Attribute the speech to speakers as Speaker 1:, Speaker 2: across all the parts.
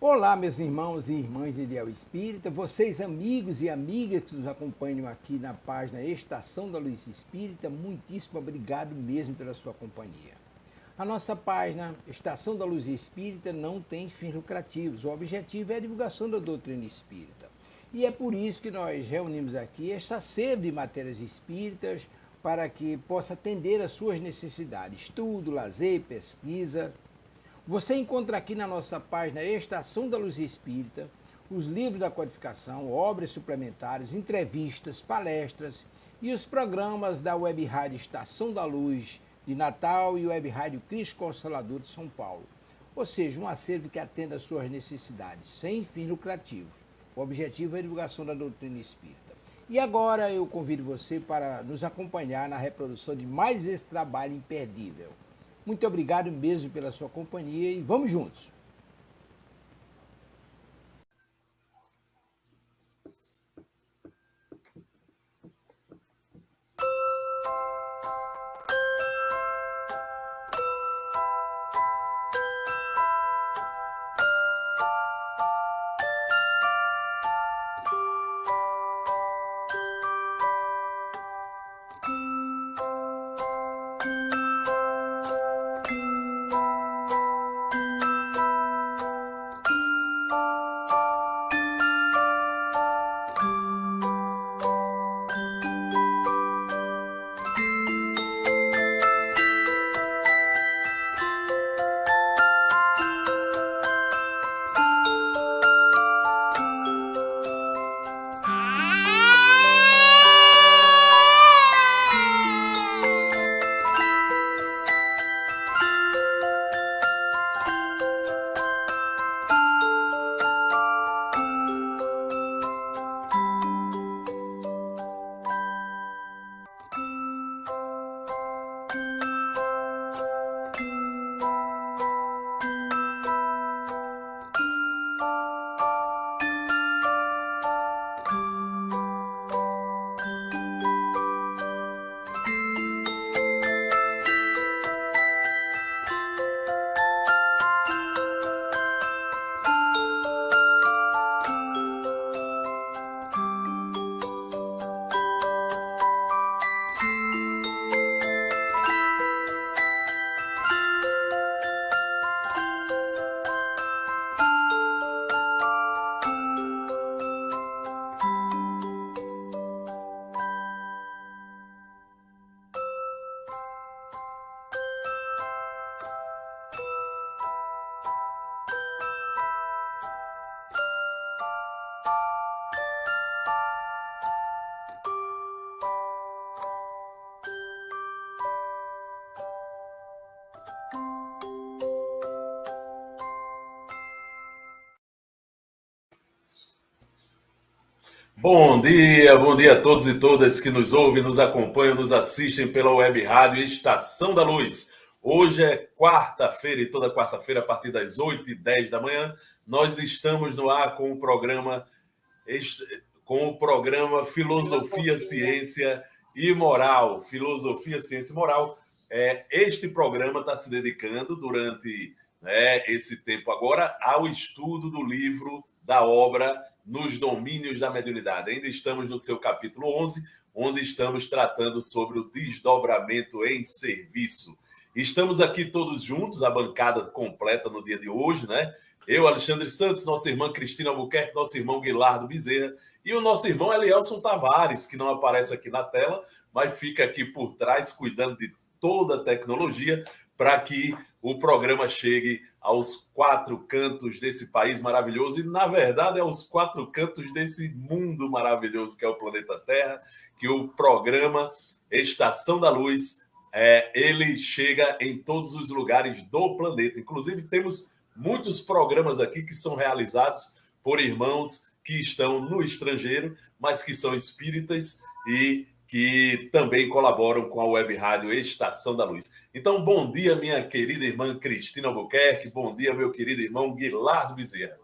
Speaker 1: Olá, meus irmãos e irmãs de Ideal Espírita, vocês amigos e amigas que nos acompanham aqui na página Estação da Luz Espírita, muitíssimo obrigado mesmo pela sua companhia. A nossa página Estação da Luz Espírita não tem fins lucrativos, o objetivo é a divulgação da doutrina espírita. E é por isso que nós reunimos aqui esta sede de matérias espíritas para que possa atender às suas necessidades, estudo, lazer, pesquisa. Você encontra aqui na nossa página Estação da Luz Espírita os livros da codificação, obras suplementares, entrevistas, palestras e os programas da Web Rádio Estação da Luz de Natal e Web Rádio Cristo Consolador de São Paulo. Ou seja, um acervo que atenda às suas necessidades, sem fins lucrativos. O objetivo é a divulgação da doutrina espírita. E agora eu convido você para nos acompanhar na reprodução de mais esse trabalho imperdível. Muito obrigado mesmo pela sua companhia e vamos juntos!
Speaker 2: Bom dia a todos e todas que nos ouvem, nos acompanham, nos assistem pela Web Rádio Estação da Luz. Hoje é quarta-feira e toda quarta-feira, a partir das 8h10 da manhã, nós estamos no ar com o programa Filosofia, Ciência e Moral. Filosofia, Ciência e Moral. Este programa está se dedicando durante esse tempo agora ao estudo do livro, da obra Nos Domínios da Mediunidade. Ainda estamos no seu capítulo 11, onde estamos tratando sobre o desdobramento em serviço. Estamos aqui todos juntos, a bancada completa no dia de hoje, né? Eu, Alexandre Santos, nossa irmã Cristina Albuquerque, nosso irmão Guilardo Bezerra e o nosso irmão Elielson Tavares, que não aparece aqui na tela, mas fica aqui por trás, cuidando de toda a tecnologia, para que o programa chegue aos quatro cantos desse país maravilhoso e, na verdade, aos quatro cantos desse mundo maravilhoso que é o planeta Terra, que o programa Estação da Luz, ele chega em todos os lugares do planeta. Inclusive, temos muitos programas aqui que são realizados por irmãos que estão no estrangeiro, mas que são espíritas e que também colaboram com a Web Rádio Estação da Luz. Então, bom dia, minha querida irmã Cristina Albuquerque, bom dia, meu querido irmão Guilardo Bezerra.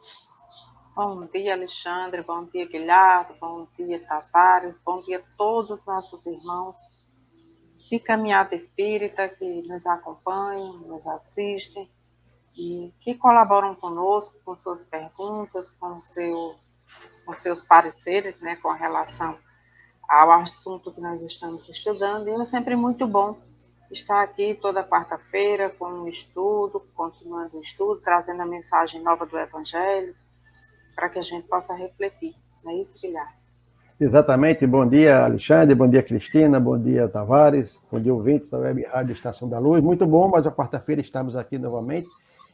Speaker 3: Bom dia, Alexandre, bom dia, Guilherme, bom dia, Tavares, bom dia a todos os nossos irmãos de caminhada espírita que nos acompanham, nos assistem. e que colaboram conosco com suas perguntas, com seus pareceres, né, com relação ao assunto que nós estamos estudando. E é sempre muito bom estar aqui toda quarta-feira com um estudo, continuando o estudo, trazendo a mensagem nova do Evangelho, para que a gente possa refletir. Não é isso, Guilherme?
Speaker 4: Exatamente. Bom dia, Alexandre. Bom dia, Cristina. Bom dia, Tavares. Bom dia, ouvintes da Web Rádio Estação da Luz. Muito bom, mas a quarta-feira estamos aqui novamente.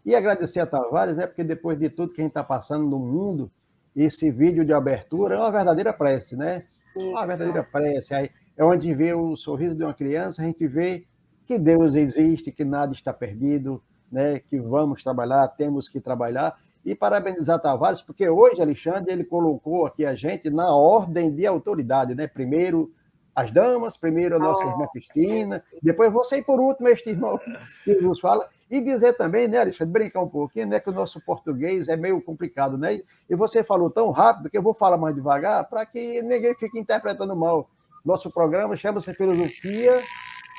Speaker 4: E agradecer a Tavares, né? Porque depois de tudo que a gente está passando no mundo, esse vídeo de abertura é uma verdadeira prece, né? Uma verdadeira prece. Aí é onde vê o sorriso de uma criança, a gente vê que Deus existe, que nada está perdido, né? Que vamos trabalhar, temos que trabalhar. E parabenizar Tavares, porque hoje, Alexandre, ele colocou aqui a gente na ordem de autoridade, né? Primeiro as damas, primeiro a nossa irmã Cristina, depois você e por último este irmão que nos fala. E dizer também, né, Alexandre, brincar um pouquinho, né, que o nosso português é meio complicado, né? E você falou tão rápido que eu vou falar mais devagar para que ninguém fique interpretando mal. Nosso programa chama-se Filosofia,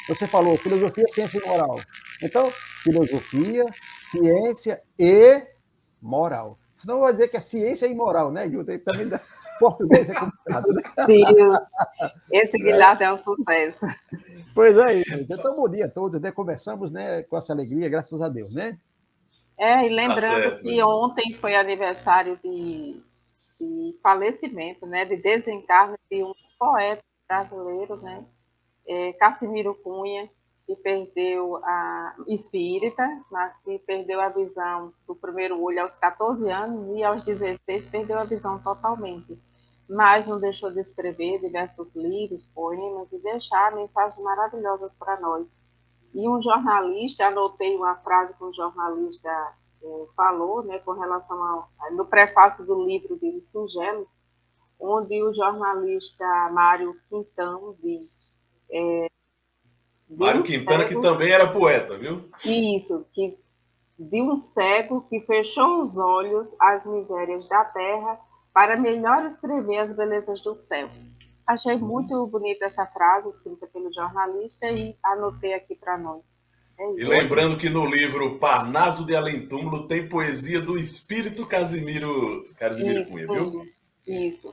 Speaker 4: você falou Filosofia, Ciência e Moral. Então, Filosofia, Ciência e Moral. Senão vai dizer que é ciência e moral, né, Júlio? Também português é complicado, né?
Speaker 3: Deus, esse Guilherme é um sucesso.
Speaker 4: Pois é, gente. Então, bom dia a todos, né? Conversamos, né, com essa alegria, graças a Deus, né?
Speaker 3: E lembrando que ontem foi aniversário de falecimento, né, de desencarne de um poeta brasileiro, né, Cassimiro Cunha, que perdeu a espírita, mas que perdeu a visão do primeiro olho aos 14 anos e aos 16 perdeu a visão totalmente. Mas não deixou de escrever diversos livros, poemas e deixar mensagens maravilhosas para nós. E um jornalista, anotei uma frase que um jornalista falou, né, com relação no prefácio do livro dele, Singelo, onde o jornalista Mário Quintão diz...
Speaker 2: Mário Quintana, que também era poeta, viu?
Speaker 3: Isso, que de um cego que fechou os olhos às misérias da terra para melhor escrever as belezas do céu. Achei muito bonita essa frase, escrita pelo jornalista, e anotei aqui para nós.
Speaker 2: E lembrando que no livro Parnaso de Além-Túmulo tem poesia do espírito Casimiro Cunha, viu?
Speaker 3: Isso.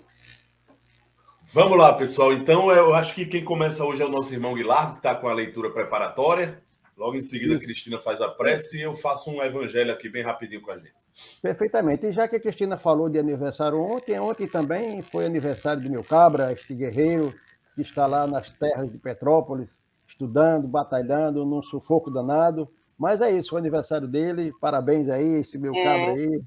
Speaker 2: Vamos lá, pessoal. Então, eu acho que quem começa hoje é o nosso irmão Guilherme, que está com a leitura preparatória. Logo em seguida, a Cristina faz a prece e eu faço um evangelho aqui bem rapidinho com a gente.
Speaker 4: Perfeitamente. E já que a Cristina falou de aniversário ontem também foi aniversário do meu cabra, este guerreiro, que está lá nas terras de Petrópolis, estudando, batalhando, num sufoco danado. Mas é isso, o aniversário dele. Parabéns aí, esse meu cabra aí.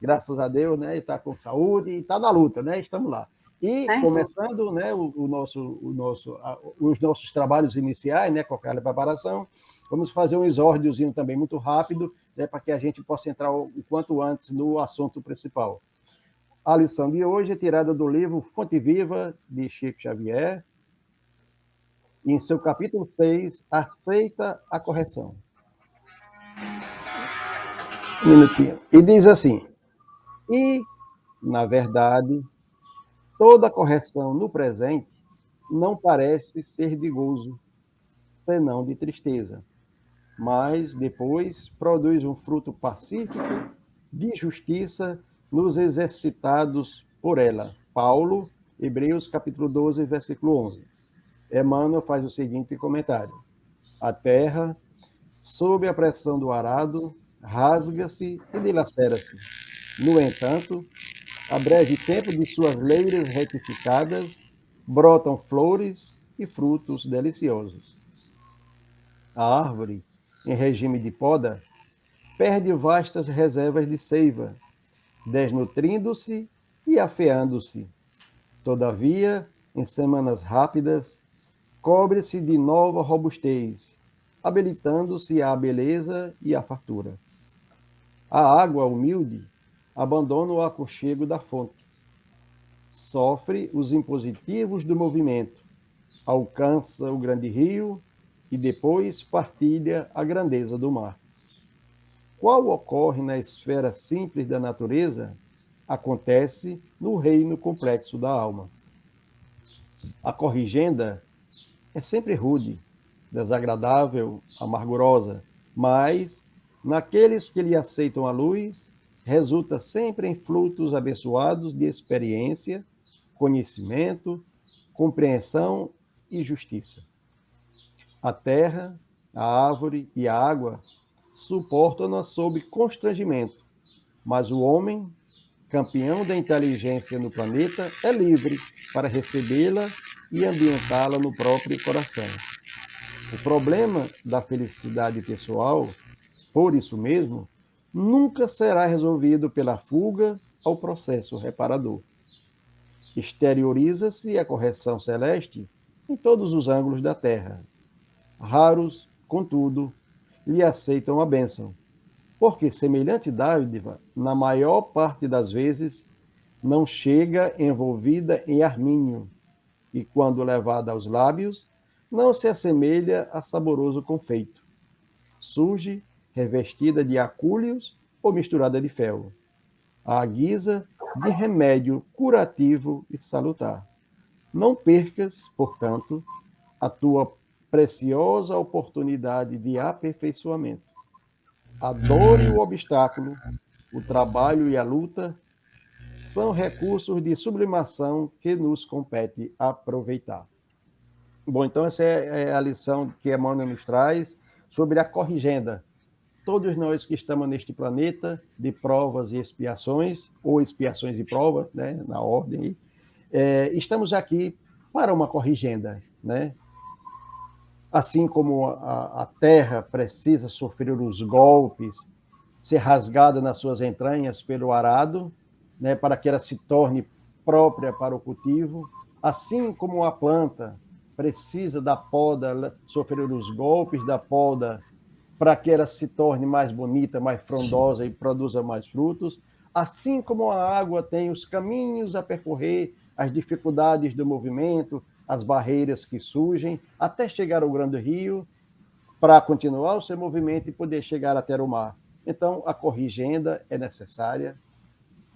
Speaker 4: Graças a Deus, né? Ele está com saúde e está na luta, né? Estamos lá. E começando, né, os nossos trabalhos iniciais, né, com aquela preparação, vamos fazer um exórdiozinho também muito rápido, né, para que a gente possa entrar o quanto antes no assunto principal. A lição de hoje é tirada do livro Fonte Viva, de Chico Xavier, e em seu capítulo 6, Aceita a Correção. Um minutinho. E diz assim: e, na verdade, toda correção no presente não parece ser de gozo, senão de tristeza, mas depois produz um fruto pacífico de justiça nos exercitados por ela. Paulo, Hebreus capítulo 12, versículo 11. Emmanuel faz o seguinte comentário: a terra, sob a pressão do arado, rasga-se e dilacera-se. No entanto, a breve tempo de suas leiras retificadas, brotam flores e frutos deliciosos. A árvore, em regime de poda, perde vastas reservas de seiva, desnutrindo-se e afeando-se. Todavia, em semanas rápidas, cobre-se de nova robustez, habilitando-se à beleza e à fartura. A água humilde abandona o aconchego da fonte. Sofre os impositivos do movimento, alcança o grande rio e depois partilha a grandeza do mar. Qual ocorre na esfera simples da natureza, acontece no reino complexo da alma. A corrigenda é sempre rude, desagradável, amargurosa, mas Naqueles que lhe aceitam a luz, resulta sempre em frutos abençoados de experiência, conhecimento, compreensão e justiça. A terra, a árvore e a água suportam-na sob constrangimento, mas o homem, campeão da inteligência no planeta, é livre para recebê-la e ambientá-la no próprio coração. O problema da felicidade pessoal, por isso mesmo, nunca será resolvido pela fuga ao processo reparador. Exterioriza-se a correção celeste em todos os ângulos da Terra. Raros, contudo, lhe aceitam a bênção, porque semelhante dádiva, na maior parte das vezes, não chega envolvida em arminho, e quando levada aos lábios, não se assemelha a saboroso confeito. Surge revestida de acúleos ou misturada de fel, à guisa de remédio curativo e salutar. Não percas, portanto, a tua preciosa oportunidade de aperfeiçoamento. A dor e o obstáculo, o trabalho e a luta são recursos de sublimação que nos compete aproveitar. Bom, então essa é a lição que Emmanuel nos traz sobre a corrigenda. Todos nós que estamos neste planeta de provas e expiações, ou expiações e provas, né, na ordem, estamos aqui para uma corrigenda, né? Assim como a terra precisa sofrer os golpes, ser rasgada nas suas entranhas pelo arado, né, para que ela se torne própria para o cultivo, assim como a planta precisa da poda, sofrer os golpes da poda, para que ela se torne mais bonita, mais frondosa e produza mais frutos, assim como a água tem os caminhos a percorrer, as dificuldades do movimento, as barreiras que surgem, até chegar ao grande rio, para continuar o seu movimento e poder chegar até o mar. Então, a corrigenda é necessária.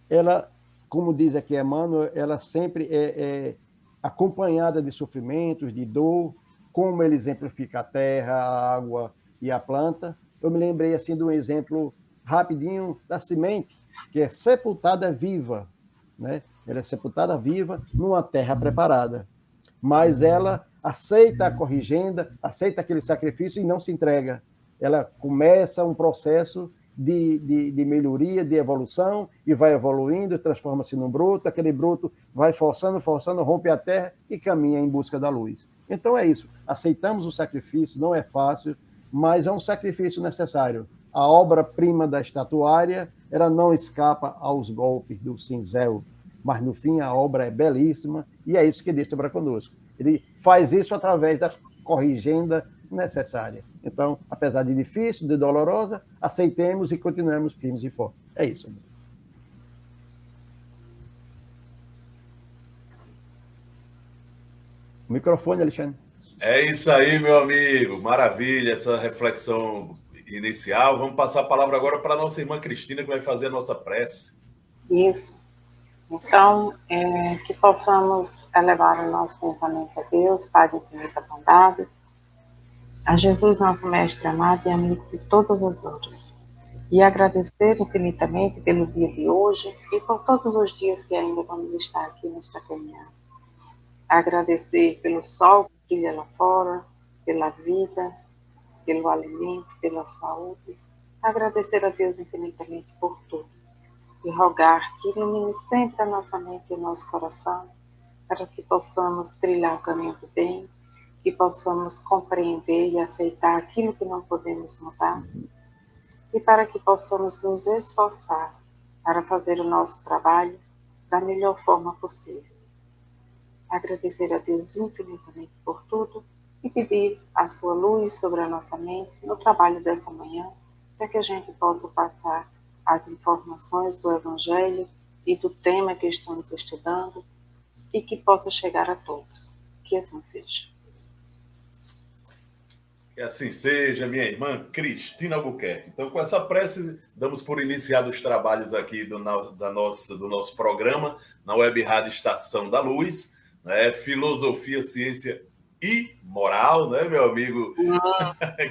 Speaker 4: Ela, como diz aqui Emmanuel, ela sempre é acompanhada de sofrimentos, de dor, como ele exemplifica a terra, a água e a planta. Eu me lembrei assim de um exemplo rapidinho da semente, que é sepultada viva, né? Ela é sepultada viva numa terra preparada, mas ela aceita a corrigenda, aceita aquele sacrifício e não se entrega. Ela começa um processo de melhoria, de evolução, e vai evoluindo, transforma-se num broto, aquele broto vai forçando, rompe a terra e caminha em busca da luz. Então é isso, aceitamos o sacrifício, não é fácil, mas é um sacrifício necessário. A obra-prima da estatuária, ela não escapa aos golpes do cinzel, mas no fim a obra é belíssima, e é isso que Deus trabalha conosco. Ele faz isso através da corrigenda necessária. Então, apesar de difícil, de dolorosa, aceitemos e continuemos firmes e fortes. É isso. O microfone, Alexandre.
Speaker 2: É isso aí, meu amigo. Maravilha, essa reflexão inicial. Vamos passar a palavra agora para a nossa irmã Cristina, que vai fazer a nossa prece.
Speaker 3: Isso. Então, que possamos elevar o nosso pensamento a Deus, Pai de infinita bondade, a Jesus, nosso Mestre amado e amigo de todas as horas, e agradecer infinitamente pelo dia de hoje e por todos os dias que ainda vamos estar aqui nesta caminhada. Agradecer pelo sol que brilha lá fora, pela vida, pelo alimento, pela saúde. Agradecer a Deus infinitamente por tudo. E rogar que ilumine sempre a nossa mente e o nosso coração, para que possamos trilhar o caminho do bem, que possamos compreender e aceitar aquilo que não podemos mudar, e para que possamos nos esforçar para fazer o nosso trabalho da melhor forma possível. Agradecer a Deus infinitamente por tudo e pedir a sua luz sobre a nossa mente no trabalho dessa manhã, para que a gente possa passar as informações do Evangelho e do tema que estamos estudando e que possa chegar a todos. Que assim seja.
Speaker 2: Que assim seja, minha irmã Cristina Albuquerque. Então, com essa prece, damos por iniciado os trabalhos aqui do nosso programa, na Web Rádio Estação da Luz, né? Filosofia, Ciência e Moral, né, meu amigo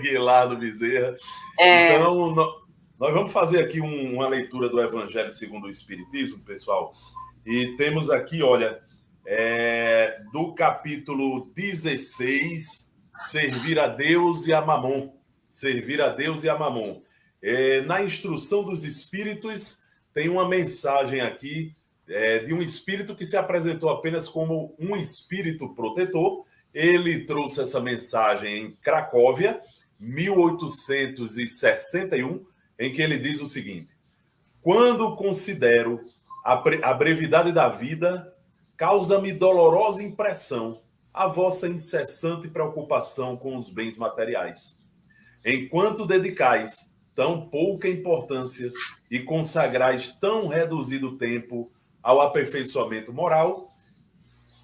Speaker 2: Guilardo Bezerra? Então, Nós vamos fazer aqui uma leitura do Evangelho segundo o Espiritismo, pessoal. E temos aqui, olha, do capítulo 16, Servir a Deus e a Mamon. Servir a Deus e a Mamon. Na instrução dos espíritos, tem uma mensagem aqui de um espírito que se apresentou apenas como um espírito protetor. Ele trouxe essa mensagem em Cracóvia, 1861, em que ele diz o seguinte: quando considero a brevidade da vida, causa-me dolorosa impressão a vossa incessante preocupação com os bens materiais. Enquanto dedicais tão pouca importância e consagrais tão reduzido tempo ao aperfeiçoamento moral,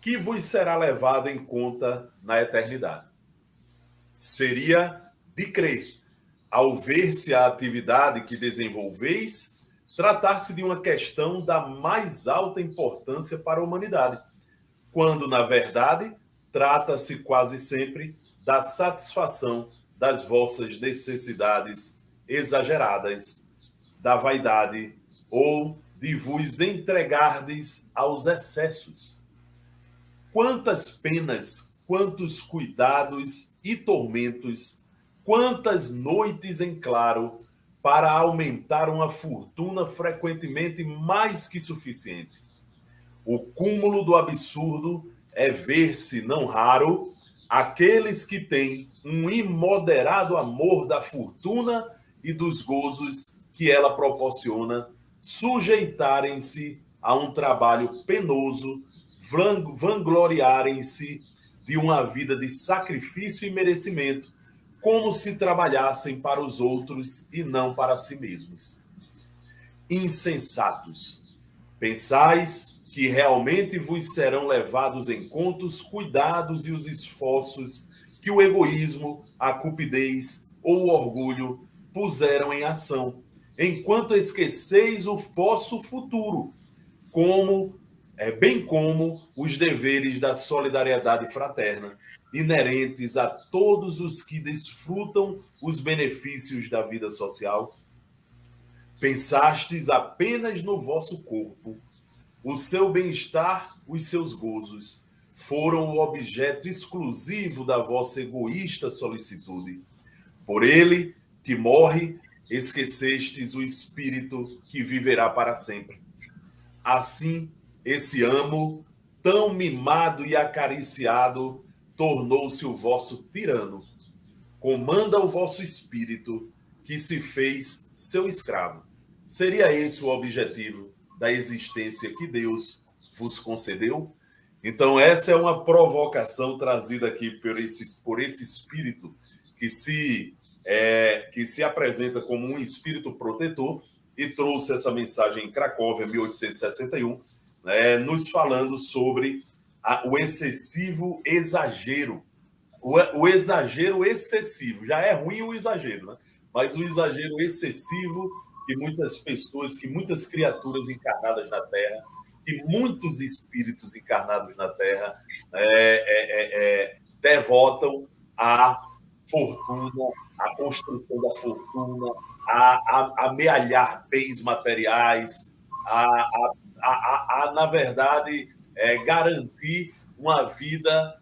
Speaker 2: que vos será levado em conta na eternidade. Seria de crer, ao ver-se a atividade que desenvolveis, tratar-se de uma questão da mais alta importância para a humanidade, quando, na verdade, trata-se quase sempre da satisfação das vossas necessidades exageradas, da vaidade ou de vos entregardes aos excessos. Quantas penas, quantos cuidados e tormentos, quantas noites em claro para aumentar uma fortuna frequentemente mais que suficiente. O cúmulo do absurdo é ver-se, não raro, aqueles que têm um imoderado amor da fortuna e dos gozos que ela proporciona, sujeitarem-se a um trabalho penoso, vangloriarem-se de uma vida de sacrifício e merecimento, como se trabalhassem para os outros e não para si mesmos. Insensatos, pensais que realmente vos serão levados em conta os cuidados e os esforços que o egoísmo, a cupidez ou o orgulho puseram em ação, enquanto esqueceis o vosso futuro, bem como os deveres da solidariedade fraterna, inerentes a todos os que desfrutam os benefícios da vida social. Pensastes apenas no vosso corpo. O seu bem-estar, os seus gozos, foram o objeto exclusivo da vossa egoísta solicitude. Por ele, que morre, esquecestes o espírito que viverá para sempre. Assim, esse amo, tão mimado e acariciado, tornou-se o vosso tirano. Comanda o vosso espírito, que se fez seu escravo. Seria esse o objetivo da existência que Deus vos concedeu? Então, essa é uma provocação trazida aqui por esse espírito que se apresenta como um espírito protetor e trouxe essa mensagem em Cracóvia, 1861, nos falando sobre o excessivo exagero. O exagero excessivo. Já é ruim o exagero, né? Mas o exagero excessivo que muitas pessoas, que muitas criaturas encarnadas na Terra, que muitos espíritos encarnados na Terra devotam à fortuna, à construção da fortuna, a amealhar bens materiais, na verdade, garantir uma vida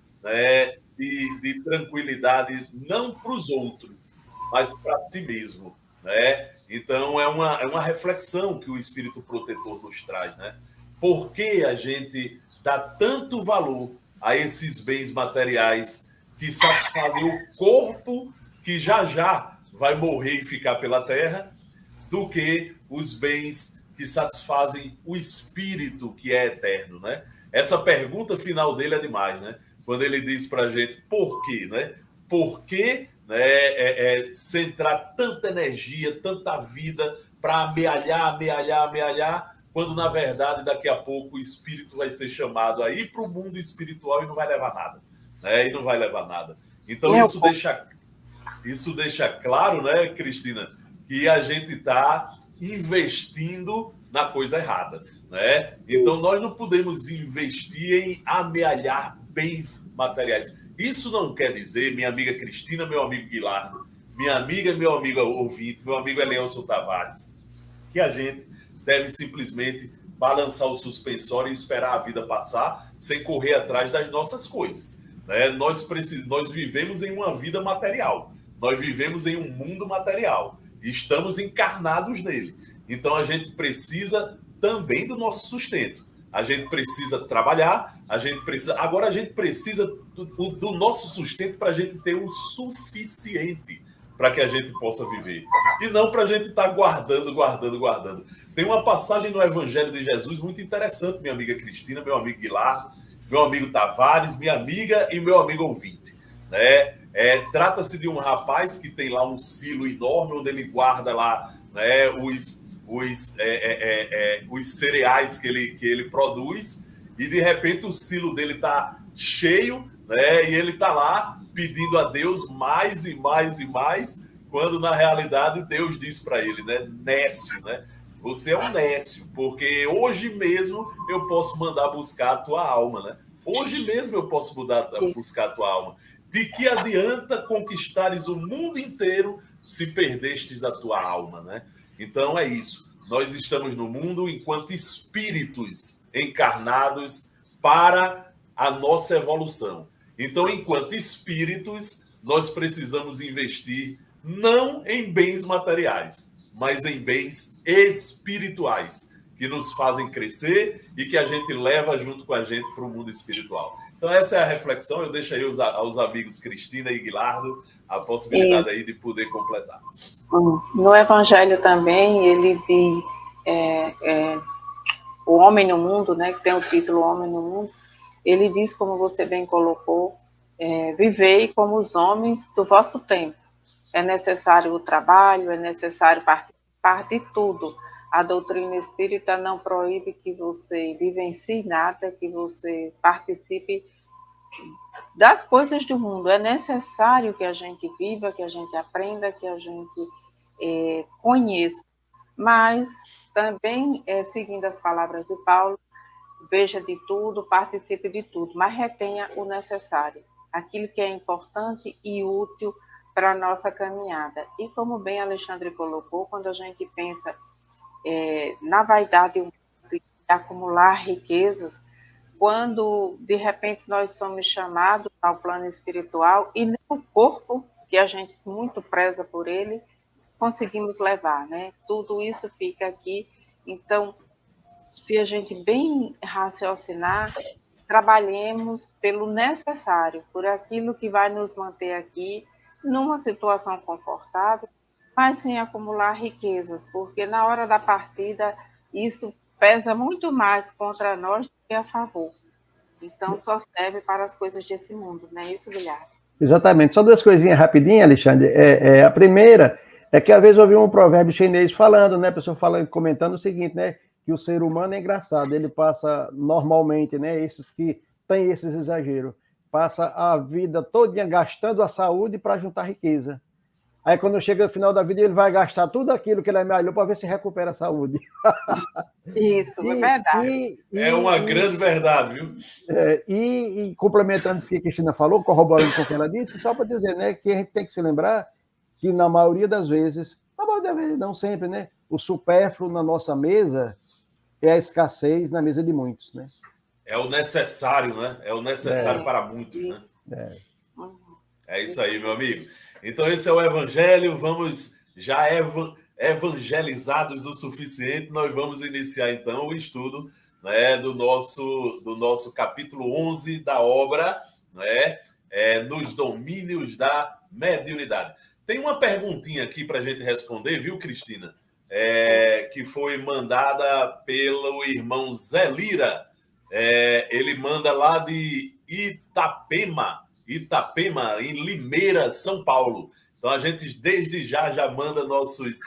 Speaker 2: de tranquilidade, não para os outros, mas para si mesmo, né? Então, é uma reflexão que o espírito protetor nos traz, né? Por que a gente dá tanto valor a esses bens materiais que satisfazem o corpo, que já vai morrer e ficar pela terra, do que os bens que satisfazem o espírito, que é eterno, né? Essa pergunta final dele é demais, né? Quando ele diz para a gente por quê, né? Por que centrar tanta energia, tanta vida para amealhar, quando, na verdade, daqui a pouco o espírito vai ser chamado a ir para o mundo espiritual e não vai levar nada, né? E não vai levar nada. Então, isso deixa claro, né, Cristina, que a gente está investindo na coisa errada, né? Então, nós não podemos investir em amealhar bens materiais. Isso não quer dizer, minha amiga Cristina, meu amigo Guilardo, minha amiga e meu amigo ouvinte, meu amigo Elielson Tavares, que a gente deve simplesmente balançar o suspensório e esperar a vida passar sem correr atrás das nossas coisas. Né? Nós vivemos em uma vida material, nós vivemos em um mundo material, estamos encarnados nele. Então a gente precisa também do nosso sustento. A gente precisa trabalhar, agora a gente precisa do nosso sustento para a gente ter o suficiente para que a gente possa viver. E não para a gente estar guardando. Tem uma passagem no Evangelho de Jesus muito interessante, minha amiga Cristina, meu amigo Guilardo, meu amigo Tavares, minha amiga e meu amigo ouvinte. Né? Trata-se de um rapaz que tem lá um silo enorme, onde ele guarda lá, né, os cereais que ele produz, e de repente o silo dele está cheio, né, e ele está lá pedindo a Deus mais e mais e mais, quando na realidade Deus diz para ele, né, nécio, né? Você é um nécio, porque hoje mesmo eu posso mandar buscar a tua alma, né? Hoje mesmo eu posso buscar a tua alma. De que adianta conquistares o mundo inteiro se perdestes a tua alma, né? Então é isso. Nós estamos no mundo enquanto espíritos encarnados para a nossa evolução. Então, enquanto espíritos, nós precisamos investir não em bens materiais, mas em bens espirituais, que nos fazem crescer e que a gente leva junto com a gente para o mundo espiritual. Então, essa é a reflexão. Eu deixo aí aos amigos Cristina e Guilardo a possibilidade aí de poder completar.
Speaker 3: No Evangelho também, ele diz, o Homem no Mundo, né, que tem o título Homem no Mundo, ele diz, como você bem colocou, vivei como os homens do vosso tempo. É necessário o trabalho, é necessário participar de tudo. A doutrina espírita não proíbe que você vivencie nada, que você participe das coisas do mundo. É necessário que a gente viva, que a gente aprenda, que a gente conheça. Mas também, seguindo as palavras de Paulo, veja de tudo, participe de tudo, mas retenha o necessário, aquilo que é importante e útil para a nossa caminhada. E como bem Alexandre colocou, quando a gente pensa na vaidade de acumular riquezas, quando de repente nós somos chamados ao plano espiritual e nem o corpo, que a gente muito preza por ele, conseguimos levar, né? Tudo isso fica aqui. Então, se a gente bem raciocinar, trabalhemos pelo necessário, por aquilo que vai nos manter aqui numa situação confortável, mas sem acumular riquezas, porque na hora da partida isso pesa muito mais contra nós do que a favor. Então só serve para as coisas desse mundo, não é isso, Guilherme?
Speaker 4: Exatamente. Só duas coisinhas rapidinho, Alexandre. A primeira é que às vezes eu ouvi um provérbio chinês falando, né? A pessoa falando, comentando o seguinte, né? Que o ser humano é engraçado, ele passa normalmente, né? Esses que têm esses exageros, passa a vida todinha gastando a saúde para juntar riqueza. Aí quando chega no final da vida, ele vai gastar tudo aquilo que ele amealhou para ver se recupera a saúde.
Speaker 3: Isso, é verdade.
Speaker 2: É uma grande verdade, viu?
Speaker 4: E complementando isso que a Cristina falou, corroborando com o que ela disse, só para dizer, né, que a gente tem que se lembrar que na maioria das vezes, não sempre, né, o supérfluo na nossa mesa é a escassez na mesa de muitos, né?
Speaker 2: É o necessário, né? É o necessário para muitos, né? É isso aí, meu amigo. Então, esse é o Evangelho. Vamos já evangelizados o suficiente. Nós vamos iniciar, então, o estudo, né, do nosso capítulo 11 da obra, né, nos domínios da mediunidade. Tem uma perguntinha aqui para a gente responder, viu, Cristina? Que foi mandada pelo irmão Zé Lira. Ele manda lá de Itapema, em Limeira, São Paulo. Então, a gente desde já manda nossas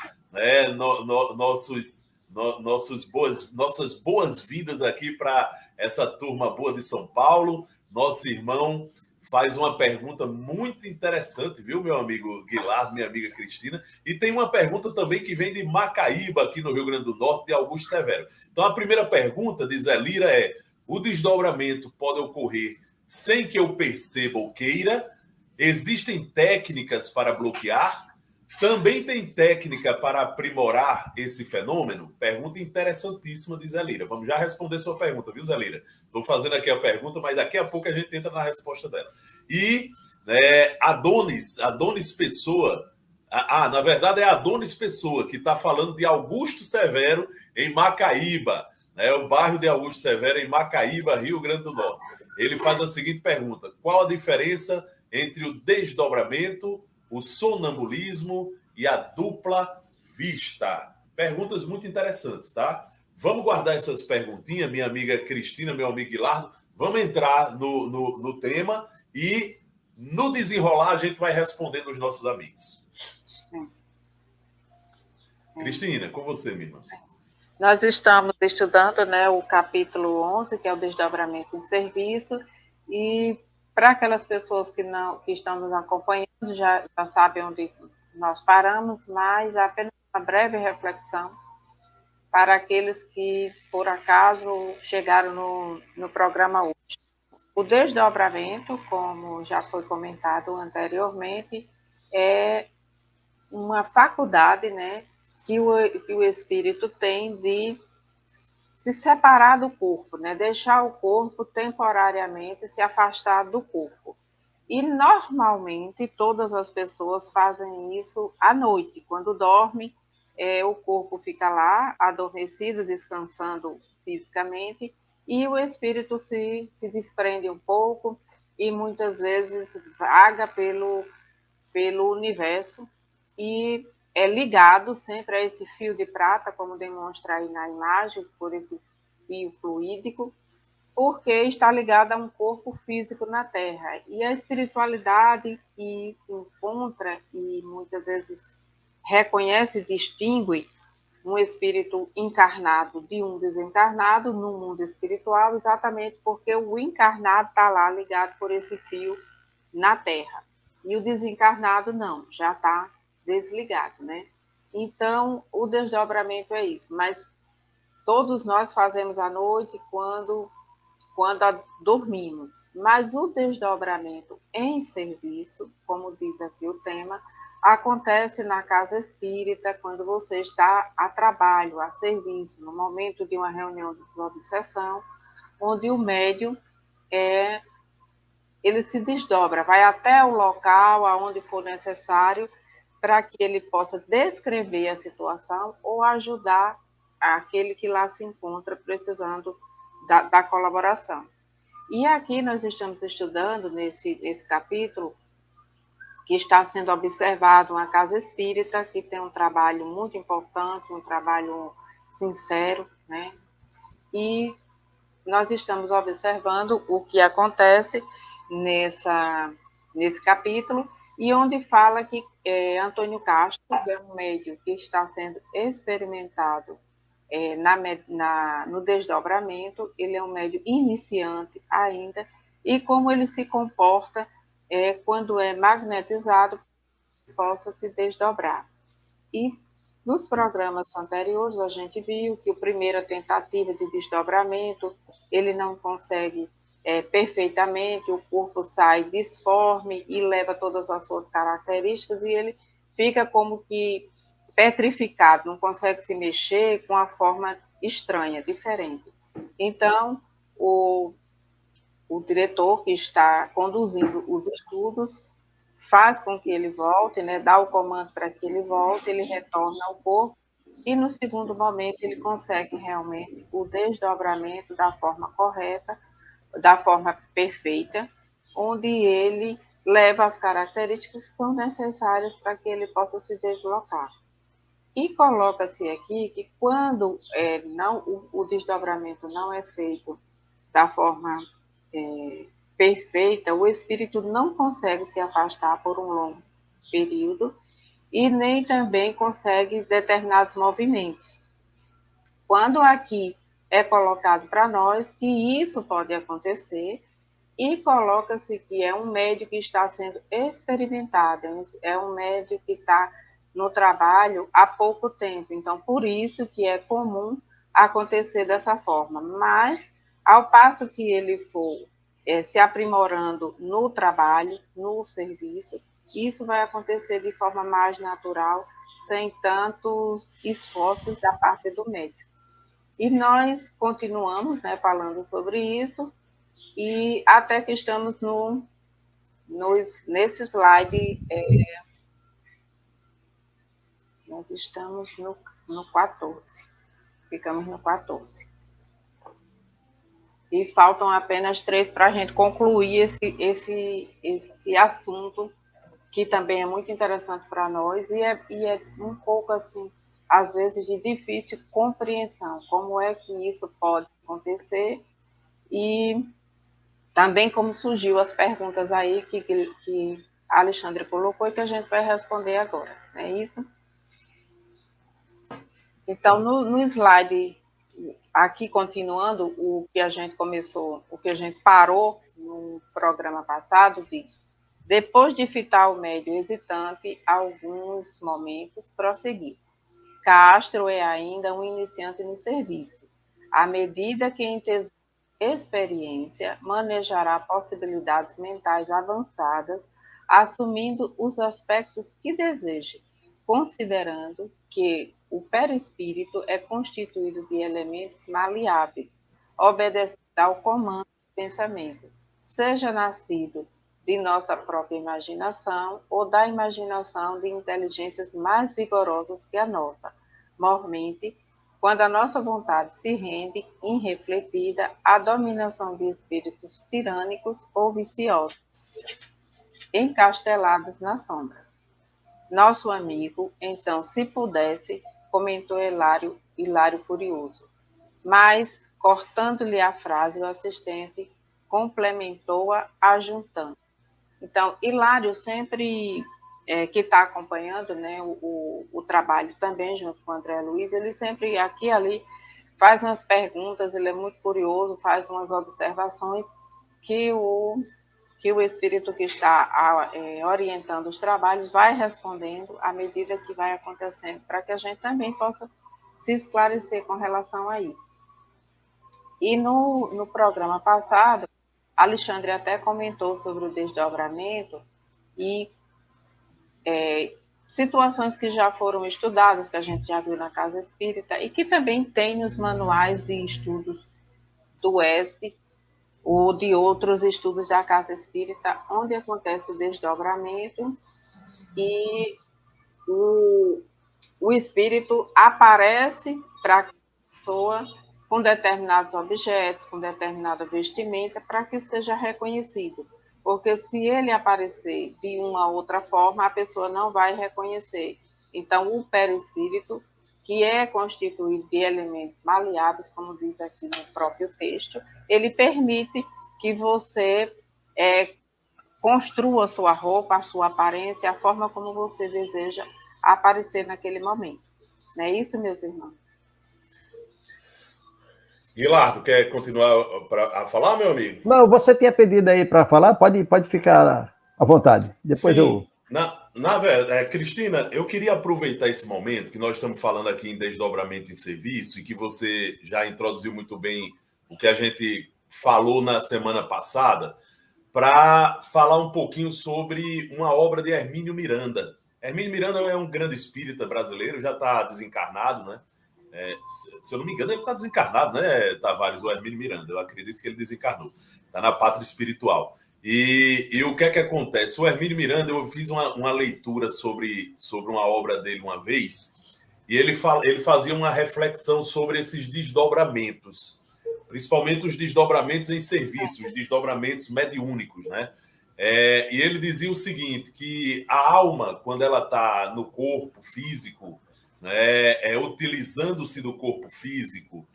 Speaker 2: boas-vindas aqui para essa turma boa de São Paulo. Nosso irmão faz uma pergunta muito interessante, viu, meu amigo Guilardo, minha amiga Cristina? E tem uma pergunta também que vem de Macaíba, aqui no Rio Grande do Norte, de Augusto Severo. Então, a primeira pergunta de Zé Lira é: o desdobramento pode ocorrer sem que eu perceba ou queira? Existem técnicas para bloquear? Também tem técnica para aprimorar esse fenômeno? Pergunta interessantíssima de Zé Lira. Vamos já responder sua pergunta, viu, Zé Lira? Estou fazendo aqui a pergunta, mas daqui a pouco a gente entra na resposta dela. E Adonis Pessoa, na verdade é Adonis Pessoa, que está falando de Augusto Severo, em Macaíba, né, o bairro de Augusto Severo, em Macaíba, Rio Grande do Norte. Ele faz a seguinte pergunta: qual a diferença entre o desdobramento, o sonambulismo e a dupla vista? Perguntas muito interessantes, tá? Vamos guardar essas perguntinhas, minha amiga Cristina, meu amigo Guilardo. Vamos entrar no tema e, no desenrolar, a gente vai respondendo os nossos amigos.
Speaker 3: Sim.
Speaker 2: Cristina, com você, minha irmã.
Speaker 3: Nós estamos estudando, né, o capítulo 11, que é o desdobramento em serviço, e para aquelas pessoas que estão nos acompanhando, já sabem onde nós paramos, mas apenas uma breve reflexão para aqueles que, por acaso, chegaram no programa hoje. O desdobramento, como já foi comentado anteriormente, é uma faculdade, né, que o espírito tem de se separar do corpo, né, deixar o corpo temporariamente se afastar do corpo. E, normalmente, todas as pessoas fazem isso à noite, quando dorme, o corpo fica lá, adormecido, descansando fisicamente, e o espírito se desprende um pouco e, muitas vezes, vaga pelo universo e é ligado sempre a esse fio de prata, como demonstra aí na imagem, por esse fio fluídico, porque está ligado a um corpo físico na Terra. E a espiritualidade que encontra e muitas vezes reconhece e distingue um espírito encarnado de um desencarnado no mundo espiritual, exatamente porque o encarnado está lá ligado por esse fio na Terra. E o desencarnado não, já está desligado, né? Então, o desdobramento é isso. Mas todos nós fazemos à noite quando dormimos. Mas o desdobramento em serviço, como diz aqui o tema, acontece na casa espírita quando você está a trabalho, a serviço, no momento de uma reunião de desobsessão, onde o médium ele se desdobra, vai até o local aonde for necessário para que ele possa descrever a situação ou ajudar aquele que lá se encontra precisando da colaboração. E aqui nós estamos estudando, nesse capítulo, que está sendo observado uma casa espírita que tem um trabalho muito importante, um trabalho sincero, né? E nós estamos observando o que acontece nesse capítulo, e onde fala que Antônio Castro é um médium que está sendo experimentado no desdobramento. Ele é um médium iniciante ainda, e como ele se comporta quando é magnetizado, possa se desdobrar. E nos programas anteriores a gente viu que a primeira tentativa de desdobramento, ele não consegue perfeitamente, o corpo sai disforme e leva todas as suas características, e ele fica como que petrificado, não consegue se mexer, com a forma estranha, diferente. Então, o diretor que está conduzindo os estudos faz com que ele volte, né, dá o comando para que ele volte, ele retorna ao corpo, e no segundo momento ele consegue realmente o desdobramento da forma correta, da forma perfeita, onde ele leva as características que são necessárias para que ele possa se deslocar. E coloca-se aqui que quando o desdobramento não é feito da forma perfeita, o espírito não consegue se afastar por um longo período e nem também consegue determinados movimentos. Quando aqui é colocado para nós que isso pode acontecer, e coloca-se que é um médium que está sendo experimentado, é um médium que está no trabalho há pouco tempo, então por isso que é comum acontecer dessa forma. Mas, ao passo que ele for se aprimorando no trabalho, no serviço, isso vai acontecer de forma mais natural, sem tantos esforços da parte do médium. E nós continuamos, né, falando sobre isso, e até que estamos nesse slide, nós estamos no 14, ficamos no 14. E faltam apenas 3 para a gente concluir esse assunto, que também é muito interessante para nós, e é um pouco assim, às vezes, de difícil compreensão, como é que isso pode acontecer, e também como surgiu as perguntas aí que a Alexandre colocou e que a gente vai responder agora, não é isso? Então, no slide, aqui continuando, o que a gente começou, o que a gente parou no programa passado, diz: depois de fitar o médio hesitante, alguns momentos, prosseguir. Castro é ainda um iniciante no serviço. À medida que em experiência, manejará possibilidades mentais avançadas, assumindo os aspectos que deseje, considerando que o perispírito é constituído de elementos maleáveis, obedecendo ao comando do pensamento, seja nascido de nossa própria imaginação ou da imaginação de inteligências mais vigorosas que a nossa, mormente, quando a nossa vontade se rende, irrefletida, à dominação de espíritos tirânicos ou viciosos, encastelados na sombra. Nosso amigo, então, se pudesse, comentou Hilário furioso. Mas, cortando-lhe a frase, o assistente complementou-a, ajuntando. Então, Hilário sempre, que está acompanhando, né, o trabalho também, junto com o André Luiz, ele sempre, aqui e ali, faz umas perguntas, ele é muito curioso, faz umas observações que o espírito que está orientando os trabalhos vai respondendo à medida que vai acontecendo, para que a gente também possa se esclarecer com relação a isso. E no programa passado, Alexandre até comentou sobre o desdobramento e situações que já foram estudadas, que a gente já viu na Casa Espírita, e que também tem nos manuais de estudos do S ou de outros estudos da Casa Espírita, onde acontece o desdobramento e o espírito aparece para a pessoa com determinados objetos, com determinada vestimenta, para que seja reconhecido. Porque se ele aparecer de uma outra forma, a pessoa não vai reconhecer. Então, o perispírito, que é constituído de elementos maleáveis, como diz aqui no próprio texto, ele permite que você construa a sua roupa, a sua aparência, a forma como você deseja aparecer naquele momento. Não é isso, meus irmãos?
Speaker 2: Guilardo, quer continuar a falar, meu amigo?
Speaker 4: Não, você tinha pedido aí para falar, pode ficar à vontade. Depois
Speaker 2: Sim. Na verdade, Cristina, eu queria aproveitar esse momento que nós estamos falando aqui em desdobramento em serviço e que você já introduziu muito bem o que a gente falou na semana passada, para falar um pouquinho sobre uma obra de Hermínio Miranda. Hermínio Miranda é um grande espírita brasileiro, já está desencarnado, né? Se eu não me engano, ele está desencarnado, né, Tavares, o Hermínio Miranda? Eu acredito que ele desencarnou. Está na pátria espiritual. E o que é que acontece? O Hermínio Miranda, eu fiz uma leitura sobre uma obra dele uma vez, e ele fazia uma reflexão sobre esses desdobramentos, principalmente os desdobramentos em serviço, os desdobramentos mediúnicos, né? E ele dizia o seguinte, que a alma, quando ela está no corpo físico, né, utilizando-se do corpo físico,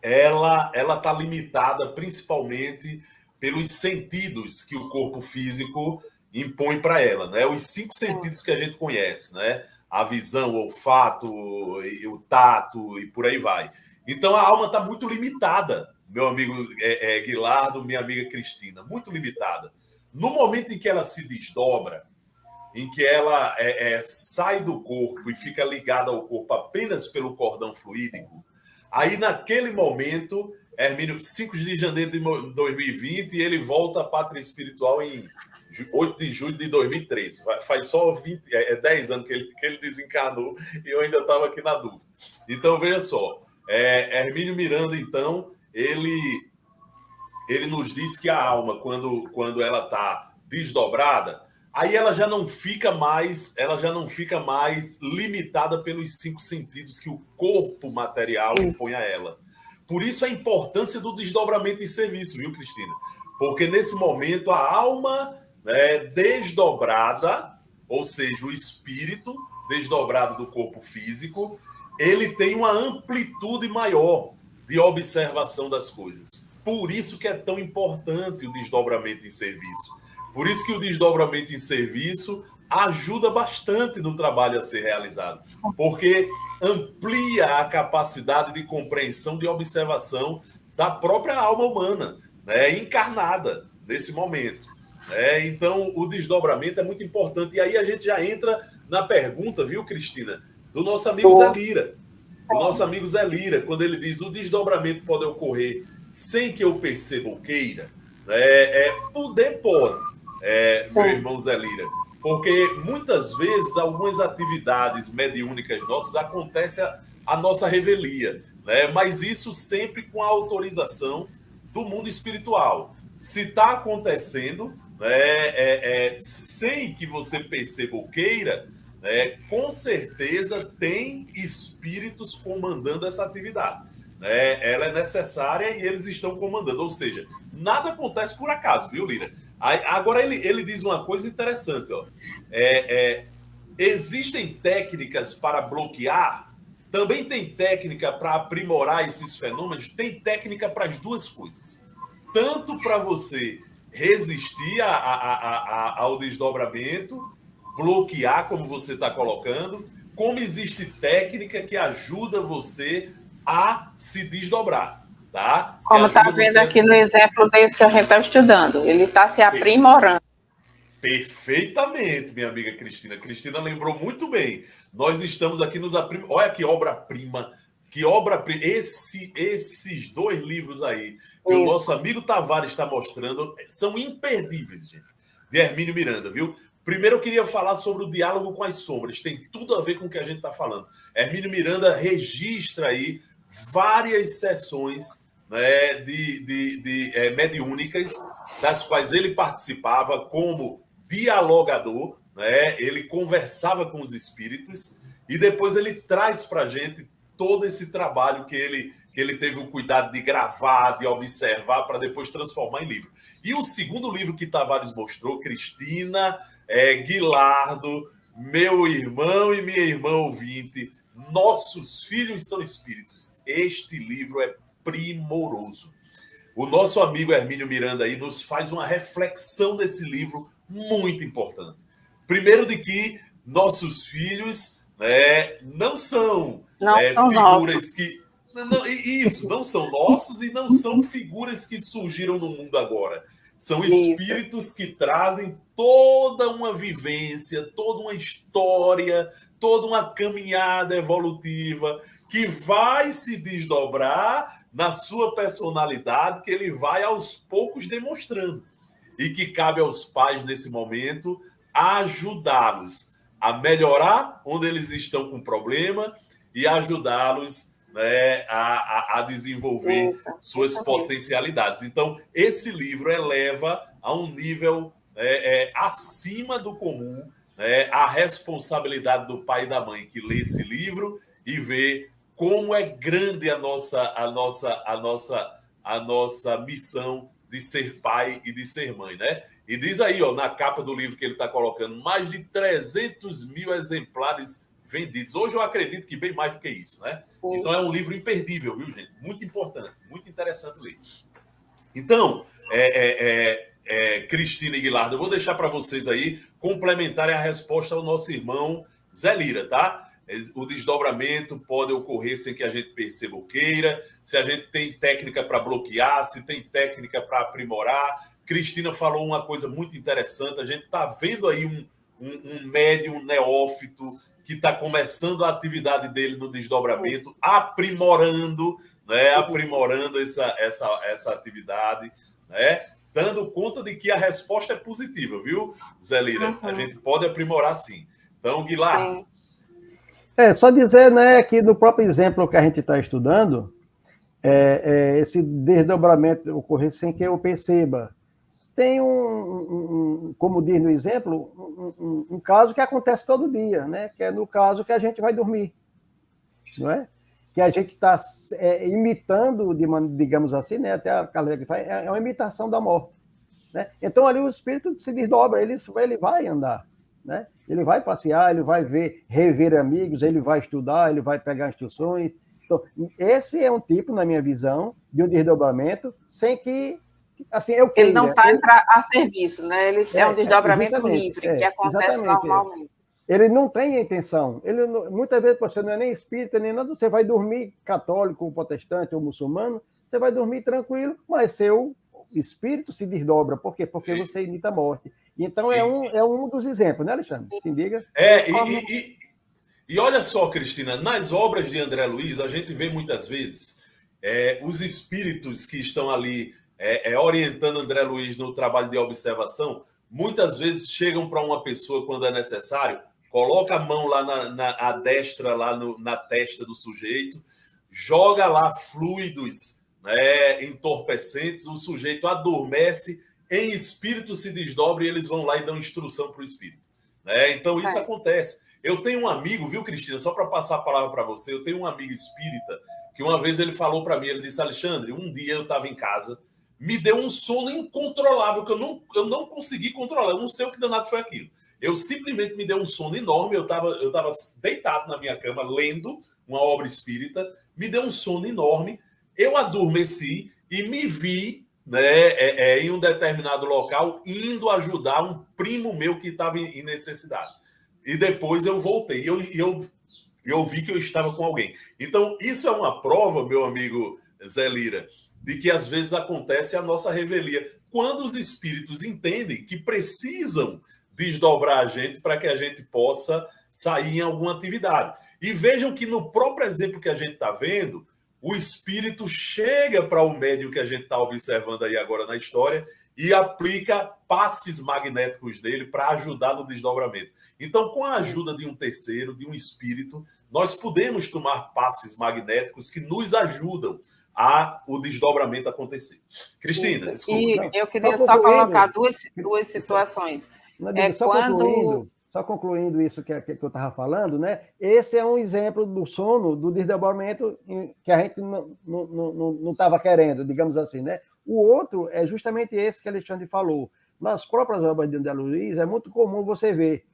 Speaker 2: ela está limitada principalmente pelos sentidos que o corpo físico impõe para ela, né? Os 5 sentidos que a gente conhece, né? A visão, o olfato, o tato e por aí vai. Então a alma está muito limitada, meu amigo Guilardo, minha amiga Cristina, muito limitada. No momento em que ela se desdobra, em que ela sai do corpo e fica ligada ao corpo apenas pelo cordão fluídico, aí naquele momento, Hermínio, 5 de janeiro de 2020, ele volta à pátria espiritual em 8 de julho de 2013. Faz só 10 anos que ele desencarnou e eu ainda estava aqui na dúvida. Então, veja só. Hermínio Miranda, então, ele nos diz que a alma, quando ela está desdobrada, aí ela já não fica mais limitada pelos 5 sentidos que o corpo material impõe a ela. Por isso a importância do desdobramento em serviço, viu, Cristina? Porque nesse momento a alma desdobrada, ou seja, o espírito desdobrado do corpo físico, ele tem uma amplitude maior de observação das coisas. Por isso que é tão importante o desdobramento em serviço. Por isso que o desdobramento em serviço ajuda bastante no trabalho a ser realizado. Porque amplia a capacidade de compreensão, de observação da própria alma humana, né, encarnada nesse momento. Então, o desdobramento é muito importante. E aí a gente já entra na pergunta, viu, Cristina, do nosso amigo Zé Lira. O nosso amigo Zé Lira, quando ele diz o desdobramento pode ocorrer sem que eu perceba ou queira, poder pode, meu irmão Zé Lira. Porque muitas vezes algumas atividades mediúnicas nossas acontecem a nossa revelia, né? Mas isso sempre com a autorização do mundo espiritual. Se está acontecendo, sem que você perceba ou queira, com certeza tem espíritos comandando essa atividade. Ela é necessária e eles estão comandando. Ou seja, nada acontece por acaso, viu, Lira? Agora ele diz uma coisa interessante. Ó. Existem técnicas para bloquear, também tem técnica para aprimorar esses fenômenos, tem técnica para as duas coisas. Tanto para você resistir ao desdobramento, bloquear, como você está colocando, como existe técnica que ajuda você a se desdobrar. Tá?
Speaker 3: Como está vendo aqui no exemplo desse que a gente está estudando. Ele está se aprimorando.
Speaker 2: Perfeitamente, minha amiga Cristina. Cristina lembrou muito bem. Nós estamos aqui nos aprimorando. Olha que obra-prima. Que obra-prima. Esses 2 livros aí que o nosso amigo Tavares está mostrando são imperdíveis, gente. De Hermínio Miranda, viu? Primeiro eu queria falar sobre o diálogo com as sombras. Tem tudo a ver com o que a gente está falando. Hermínio Miranda registra aí várias sessões mediúnicas, das quais ele participava como dialogador, ele conversava com os espíritos e depois ele traz para a gente todo esse trabalho que ele teve o cuidado de gravar, de observar, para depois transformar em livro. E o segundo livro que Tavares mostrou, Cristina, Guilardo, meu irmão e minha irmã ouvinte, Nossos Filhos São Espíritos. Este livro é primoroso. O nosso amigo Hermínio Miranda aí nos faz uma reflexão desse livro muito importante. Primeiro de que nossos filhos não são figuras que... não são nossos e não são figuras que surgiram no mundo agora. São espíritos que trazem toda uma vivência, toda uma história, toda uma caminhada evolutiva que vai se desdobrar na sua personalidade, que ele vai aos poucos demonstrando. E que cabe aos pais, nesse momento, ajudá-los a melhorar onde eles estão com problema e ajudá-los a desenvolver suas potencialidades. Então, esse livro eleva a um nível acima do comum a responsabilidade do pai e da mãe que lê esse livro e vê como é grande a nossa missão de ser pai e de ser mãe, né? E diz aí, ó, na capa do livro que ele está colocando, mais de 300 mil exemplares vendidos. Hoje eu acredito que bem mais do que isso, né? Então é um livro imperdível, viu, gente? Muito importante, muito interessante ler. Então, Cristina e Guilardo, eu vou deixar para vocês aí complementarem a resposta ao nosso irmão Zé Lira, tá? O desdobramento pode ocorrer sem que a gente perceba ou queira, se a gente tem técnica para bloquear, se tem técnica para aprimorar. Cristina falou uma coisa muito interessante, a gente está vendo aí um médium neófito que está começando a atividade dele no desdobramento, aprimorando essa atividade, né? dando conta de que a resposta é positiva, viu, Zé Lira? A gente pode aprimorar sim. Então, Guilar.
Speaker 4: Só dizer, né, que no próprio exemplo que a gente está estudando, esse desdobramento ocorrer sem que eu perceba. Tem como diz no exemplo, um caso que acontece todo dia, né? Que é no caso que a gente vai dormir, não é? Que a gente está imitando, digamos assim, né? Até a Carla que faz, é uma imitação da morte, né? Então ali o espírito se desdobra, ele vai andar, né? Ele vai passear, ele vai rever amigos, ele vai estudar, ele vai pegar instruções. Então, esse é um tipo, na minha visão, de um desdobramento sem que assim, eu queira.
Speaker 3: Ele não está a serviço, né? Ele é um desdobramento livre, que acontece normalmente.
Speaker 4: Ele não tem a intenção. Muitas vezes você não é nem espírita, nem nada, você vai dormir católico, protestante ou muçulmano, você vai dormir tranquilo, mas seu espírito se desdobra. Por quê? Porque você imita a morte. Então, é um dos exemplos, né, Alexandre? Sim, diga.
Speaker 2: E olha só, Cristina, nas obras de André Luiz, a gente vê muitas vezes os espíritos que estão ali orientando André Luiz no trabalho de observação, muitas vezes chegam para uma pessoa quando é necessário, coloca a mão lá a destra lá na testa do sujeito, joga lá fluidos, né, entorpecentes, o sujeito adormece, em espírito se desdobra e eles vão lá e dão instrução para o espírito. Né? Então isso acontece. Eu tenho um amigo, viu, Cristina, só para passar a palavra para você, eu tenho um amigo espírita que uma vez ele falou para mim, ele disse, Alexandre, um dia eu estava em casa, me deu um sono incontrolável, que eu não consegui controlar. Eu não sei o que danado foi aquilo. Eu simplesmente me deu um sono enorme. Eu estava deitado na minha cama, lendo uma obra espírita. Me deu um sono enorme. Eu adormeci e me vi, né, em um determinado local, indo ajudar um primo meu que estava em necessidade. E depois eu voltei. Eu vi que eu estava com alguém. Então, isso é uma prova, meu amigo Zé Lira, de que às vezes acontece a nossa revelia. Quando os espíritos entendem que precisam desdobrar a gente para que a gente possa sair em alguma atividade. E vejam que no próprio exemplo que a gente está vendo, o espírito chega para o médium que a gente está observando aí agora na história e aplica passes magnéticos dele para ajudar no desdobramento. Então, com a ajuda de um terceiro, de um espírito, nós podemos tomar passes magnéticos que nos ajudam o desdobramento acontecer. Cristina, desculpa.
Speaker 3: E eu queria só colocar duas situações.
Speaker 4: Só concluindo isso que eu estava falando, né? Esse é um exemplo do sono, do desdobramento que a gente não estava querendo, digamos assim, né? O outro é justamente esse que Alexandre falou. Nas próprias obras de André Luiz, é muito comum você ver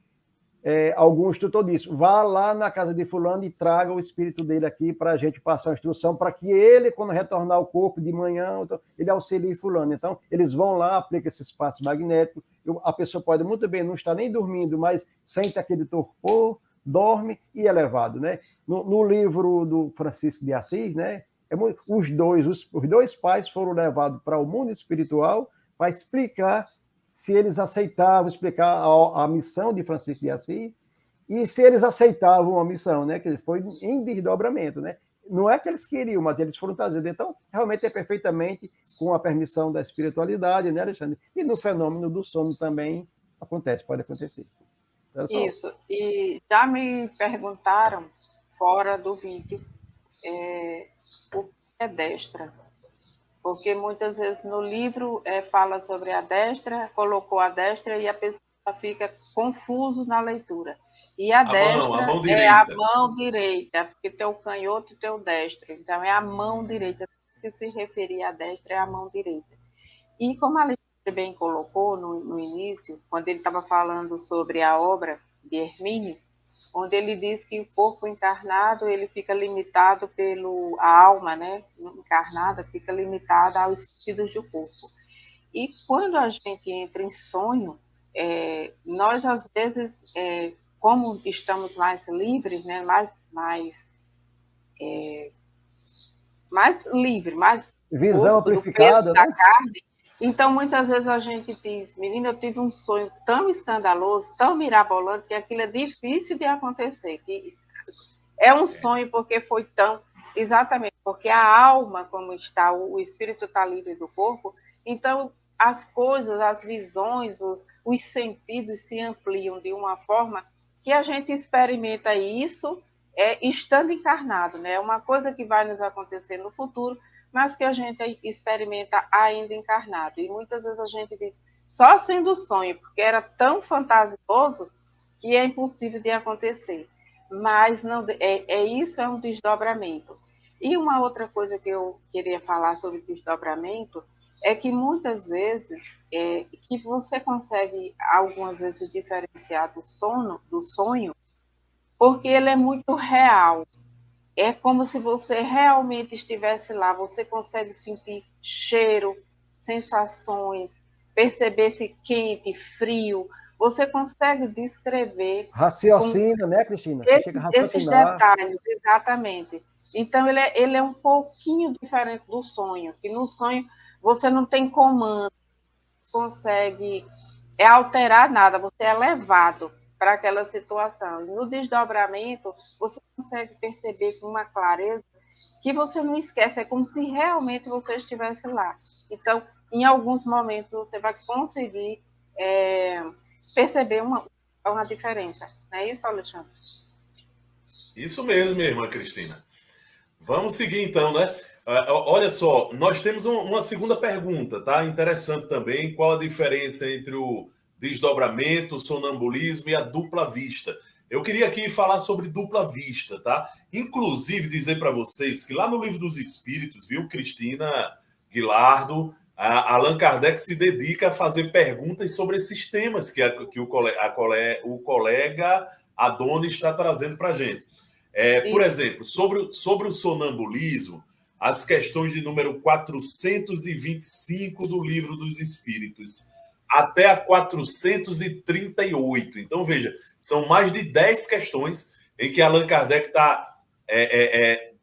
Speaker 4: algum instrutor disso. Vá lá na casa de fulano e traga o espírito dele aqui para a gente passar a instrução, para que ele, quando retornar ao corpo de manhã, ele auxilie fulano. Então, eles vão lá, aplicam esse espaço magnético, a pessoa pode muito bem não estar nem dormindo, mas sente aquele torpor, dorme e é levado, né? No livro do Francisco de Assis, né? Os dois pais foram levados para o mundo espiritual para explicar se eles aceitavam explicar a missão de Francisco de Assis e se eles aceitavam a missão, né? Que foi em desdobramento, né? Não é que eles queriam, mas eles foram trazidos. Então, realmente é perfeitamente com a permissão da espiritualidade, né, Alexandre? E no fenômeno do sono também pode acontecer.
Speaker 3: Isso. E já me perguntaram, fora do vídeo, o que é destra? Porque muitas vezes no livro fala sobre a destra, colocou a destra e a pessoa fica confuso na leitura. E a destra é a mão direita, porque tem o canhoto e tem o destro. Então, é a mão direita. Que se referir à destra é a mão direita. E como a Alexandre bem colocou no início, quando ele estava falando sobre a obra de Hermínio, onde ele diz que o corpo encarnado ele fica limitado a alma, né, encarnada fica limitada aos sentidos do corpo. E quando a gente entra em sonho, nós às vezes, como estamos mais livres, né, mais livre, mais
Speaker 4: visão amplificada,
Speaker 3: da carne. Então, muitas vezes a gente diz, menina, eu tive um sonho tão escandaloso, tão mirabolante, que aquilo é difícil de acontecer. Que é um sonho porque foi tão... Exatamente, porque a alma, como está, o espírito está livre do corpo, então as coisas, as visões, os sentidos se ampliam de uma forma que a gente experimenta isso estando encarnado, né? É uma coisa que vai nos acontecer no futuro, mas que a gente experimenta ainda encarnado. E muitas vezes a gente diz, só sendo sonho, porque era tão fantasioso que é impossível de acontecer. Mas não, isso é um desdobramento. E uma outra coisa que eu queria falar sobre desdobramento é que muitas vezes que você consegue algumas vezes diferenciar do sonho, porque ele é muito real. É como se você realmente estivesse lá, você consegue sentir cheiro, sensações, perceber se quente, frio, você consegue descrever.
Speaker 4: Raciocina, né, Cristina? Você chega a
Speaker 3: esses
Speaker 4: raciocinar.
Speaker 3: detalhes, exatamente. Então, ele é um pouquinho diferente do sonho, que no sonho você não tem comando, consegue alterar nada, você é levado para aquela situação. E no desdobramento, você consegue perceber com uma clareza que você não esquece, é como se realmente você estivesse lá. Então, em alguns momentos, você vai conseguir perceber uma diferença. Não é isso, Alexandre?
Speaker 2: Isso mesmo, minha irmã Cristina. Vamos seguir então, né? Olha só, nós temos uma segunda pergunta, tá? Interessante também, qual a diferença entre o desdobramento, o sonambulismo e a dupla vista. Eu queria aqui falar sobre dupla vista, tá? Inclusive dizer para vocês que lá no Livro dos Espíritos, viu, Cristina, Guilardo, Allan Kardec se dedica a fazer perguntas sobre esses temas que o colega Adonis está trazendo para a gente. Por exemplo, sobre o sonambulismo, as questões de número 425 do Livro dos Espíritos até a 438. Então, veja, são mais de 10 questões em que Allan Kardec está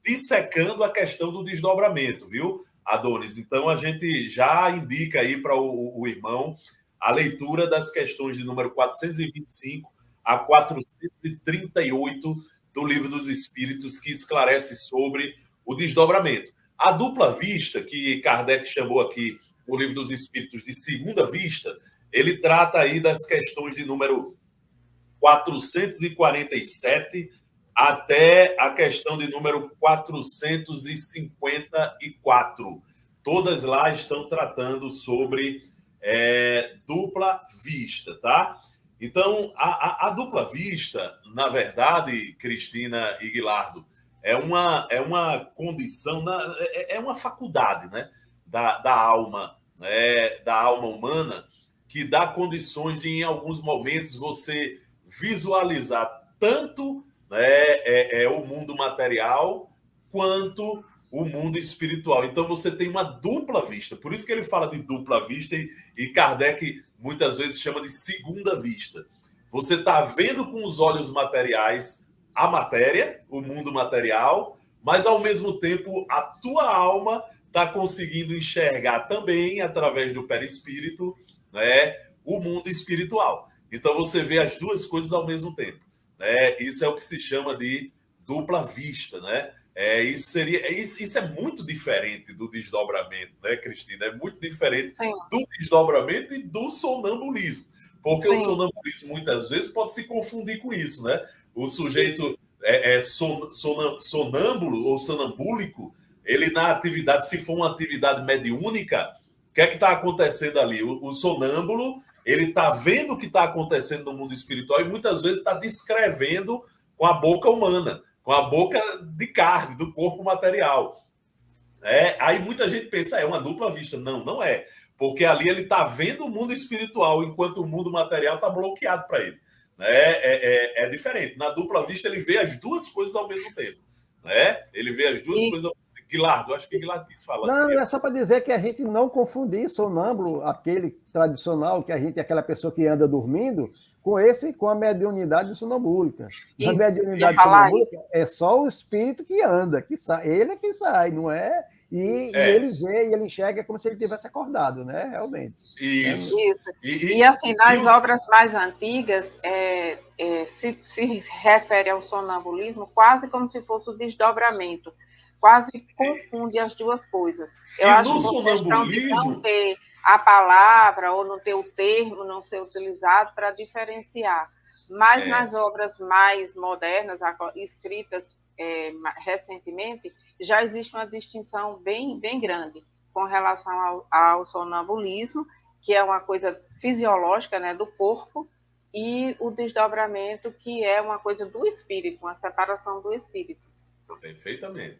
Speaker 2: dissecando a questão do desdobramento, viu, Adonis? Então, a gente já indica aí para o irmão a leitura das questões de número 425 a 438 do Livro dos Espíritos, que esclarece sobre o desdobramento. A dupla vista, que Kardec chamou aqui o Livro dos Espíritos de segunda vista, ele trata aí das questões de número 447 até a questão de número 454. Todas lá estão tratando sobre dupla vista, tá? Então, a dupla vista, na verdade, Cristina e Guilardo, é uma condição, é uma faculdade, né, da alma, né, da alma humana, que dá condições de, em alguns momentos, você visualizar tanto o mundo material quanto o mundo espiritual. Então, você tem uma dupla vista. Por isso que ele fala de dupla vista e Kardec muitas vezes chama de segunda vista. Você está vendo com os olhos materiais a matéria, o mundo material, mas, ao mesmo tempo, a tua alma está conseguindo enxergar também, através do perispírito, né, o mundo espiritual. Então, você vê as duas coisas ao mesmo tempo. Né? Isso é o que se chama de dupla vista, né? Isso é muito diferente do desdobramento, né, Cristina? É muito diferente do desdobramento e do sonambulismo. Porque o sonambulismo, muitas vezes, pode se confundir com isso, né? O sujeito sonâmbulo ou sonambúlico, ele na atividade, se for uma atividade mediúnica, o que é que está acontecendo ali? O sonâmbulo, ele está vendo o que está acontecendo no mundo espiritual e muitas vezes está descrevendo com a boca humana, com a boca de carne, do corpo material. Aí muita gente pensa, é uma dupla vista. Não, não é. Porque ali ele está vendo o mundo espiritual, enquanto o mundo material está bloqueado para ele. É diferente. Na dupla vista, ele vê as duas coisas ao mesmo tempo. Ele vê as duas coisas ao mesmo tempo. Guilardo, acho que Guilardo quis falar.
Speaker 4: Não, é só para dizer que a gente não confundir sonâmbulo, aquele tradicional, que a gente é aquela pessoa que anda dormindo, com a mediunidade sonambúlica. A mediunidade sonambúlica é só o espírito que anda, que sai. Ele é quem sai, não é? E ele vê e ele enxerga como se ele tivesse acordado, né? Realmente.
Speaker 2: Isso.
Speaker 3: E assim, nas obras mais antigas, se refere ao sonambulismo quase como se fosse o desdobramento. Quase confunde as duas coisas. Eu acho que vocês estão ter a palavra ou não ter o termo não ser utilizado para diferenciar. Mas nas obras mais modernas, escritas recentemente, já existe uma distinção bem, bem grande com relação ao sonambulismo, que é uma coisa fisiológica, né, do corpo, e o desdobramento, que é uma coisa do espírito, uma separação do espírito.
Speaker 2: Perfeitamente.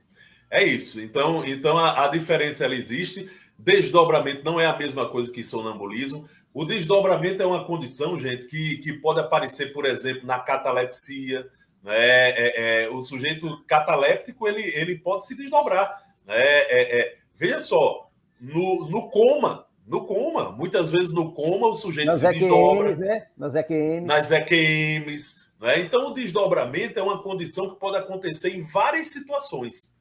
Speaker 2: É isso. Então a diferença ela existe. Desdobramento não é a mesma coisa que sonambulismo. O desdobramento é uma condição, gente, que pode aparecer, por exemplo, na catalepsia. Né? O sujeito cataléptico ele pode se desdobrar. Né? Veja só, no coma, muitas vezes no coma o sujeito se desdobra.
Speaker 4: Né?
Speaker 2: Nas EQMs. Né? Então, o desdobramento é uma condição que pode acontecer em várias situações.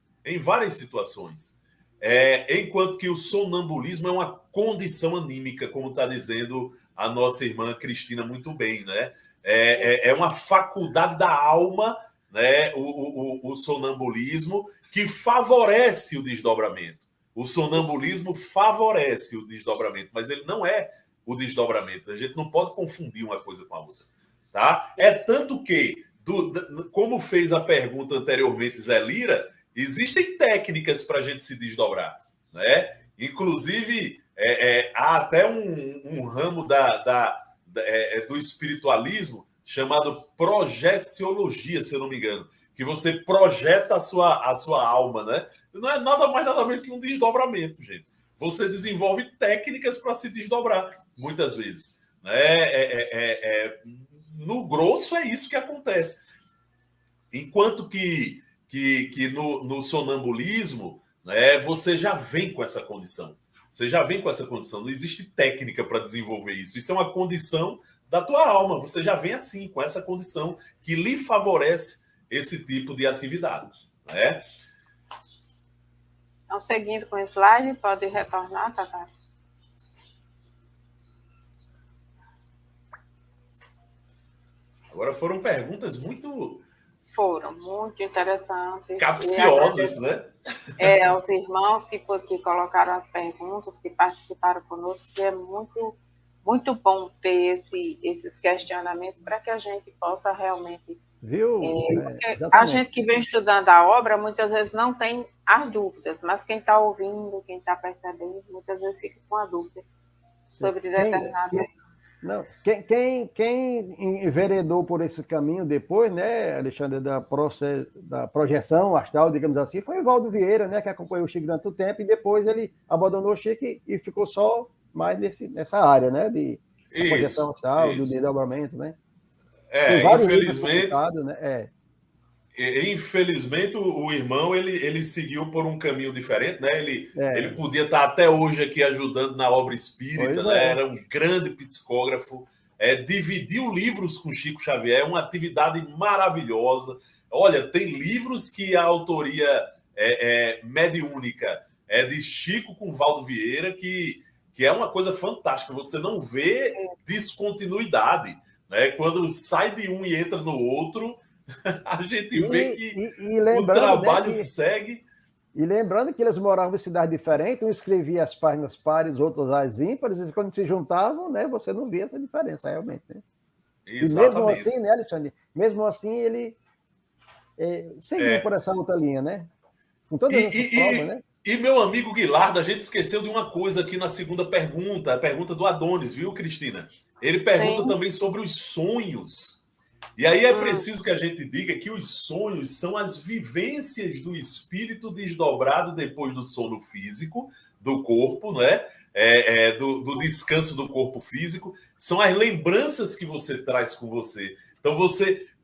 Speaker 2: Enquanto que o sonambulismo é uma condição anímica, como está dizendo a nossa irmã Cristina muito bem. Né? É uma faculdade da alma, né? O sonambulismo, que favorece o desdobramento. O sonambulismo favorece o desdobramento, mas ele não é o desdobramento. A gente não pode confundir uma coisa com a outra. Tá? É tanto que, como fez a pergunta anteriormente Zé Lira, existem técnicas para a gente se desdobrar. Né? Inclusive, há até um ramo do espiritualismo chamado projeciologia, se eu não me engano, que você projeta a sua alma. Né? Não é nada mais nada menos que um desdobramento, gente. Você desenvolve técnicas para se desdobrar, muitas vezes. Né? No grosso é isso que acontece. Enquanto que no sonambulismo, né, você já vem com essa condição. Não existe técnica para desenvolver isso. Isso é uma condição da tua alma. Você já vem assim, com essa condição que lhe favorece esse tipo de atividade. Né?
Speaker 3: Então, seguindo com o slide, pode retornar, Tata.
Speaker 2: Agora foram perguntas muito
Speaker 3: interessantes.
Speaker 2: capciosas, né?
Speaker 3: Os irmãos que colocaram as perguntas, que participaram conosco, que é muito, muito bom ter esses questionamentos para que a gente possa realmente...
Speaker 4: Viu?
Speaker 3: Porque a gente que vem estudando a obra, muitas vezes não tem as dúvidas, mas quem está ouvindo, quem está percebendo, muitas vezes fica com a dúvida sobre determinadas...
Speaker 4: Não, quem enveredou por esse caminho depois, né, Alexandre, da projeção astral, digamos assim, foi o Valdo Vieira, né, que acompanhou o Chico durante o tempo, e depois ele abandonou o Chico e ficou só mais nessa área, né, de projeção astral, do desdobramento, né.
Speaker 2: Infelizmente,
Speaker 4: né?
Speaker 2: Infelizmente, o irmão ele seguiu por um caminho diferente, né? Ele podia estar até hoje aqui ajudando na obra espírita, né? Era um grande psicógrafo, dividiu livros com Chico Xavier, uma atividade maravilhosa. Olha, tem livros que a autoria mediúnica é de Chico com Valdo Vieira, que é uma coisa fantástica. Você não vê descontinuidade, né? Quando sai de um e entra no outro, a gente vê que o trabalho segue.
Speaker 4: E lembrando que eles moravam em cidades diferentes, um escrevia as páginas pares, outros as ímpares, e quando se juntavam, né, você não via essa diferença realmente. Né? E mesmo assim, né, Alexandre? Mesmo assim, ele seguiu por essa outra linha, né? Com todas essas provas, né?
Speaker 2: E, meu amigo Guilardo, a gente esqueceu de uma coisa aqui na segunda pergunta, a pergunta do Adonis, viu, Cristina? Ele pergunta também sobre os sonhos. E aí é preciso que a gente diga que os sonhos são as vivências do espírito desdobrado depois do sono físico, do corpo, né? Do descanso do corpo físico. São as lembranças que você traz com você. Então,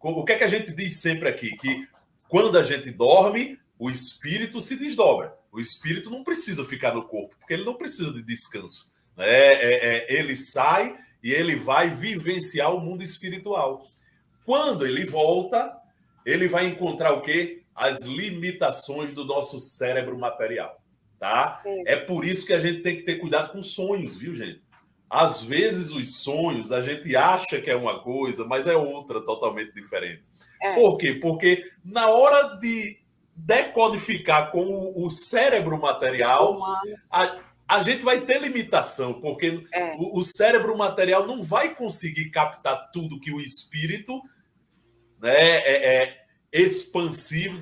Speaker 2: o que é que a gente diz sempre aqui? Que quando a gente dorme, o espírito se desdobra. O espírito não precisa ficar no corpo, porque ele não precisa de descanso. Né? Ele sai e ele vai vivenciar o mundo espiritual. Quando ele volta, ele vai encontrar o quê? As limitações do nosso cérebro material, tá? É por isso que a gente tem que ter cuidado com sonhos, viu, gente? Às vezes os sonhos, a gente acha que é uma coisa, mas é outra totalmente diferente. Por quê? Porque na hora de decodificar com o cérebro material, a gente vai ter limitação, porque o cérebro material não vai conseguir captar tudo que o espírito, né, expansivo,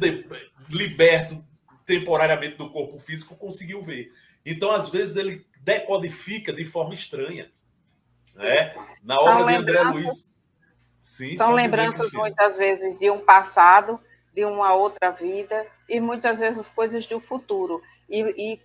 Speaker 2: liberto temporariamente do corpo físico, conseguiu ver. Então, às vezes, ele decodifica de forma estranha. Né? Na obra de André Luiz. Sim,
Speaker 3: são lembranças, muitas vezes, de um passado, de uma outra vida, e muitas vezes coisas do futuro. E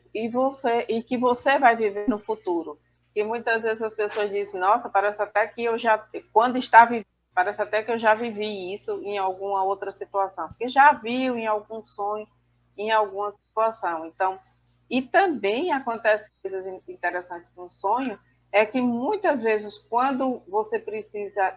Speaker 3: que você vai viver no futuro. Que muitas vezes as pessoas dizem, nossa, parece até que eu já, quando está vivendo, parece até que eu já vivi isso em alguma outra situação. Porque já viu em algum sonho, em alguma situação. Então, e também acontece coisas interessantes com o sonho, é que muitas vezes, quando você precisa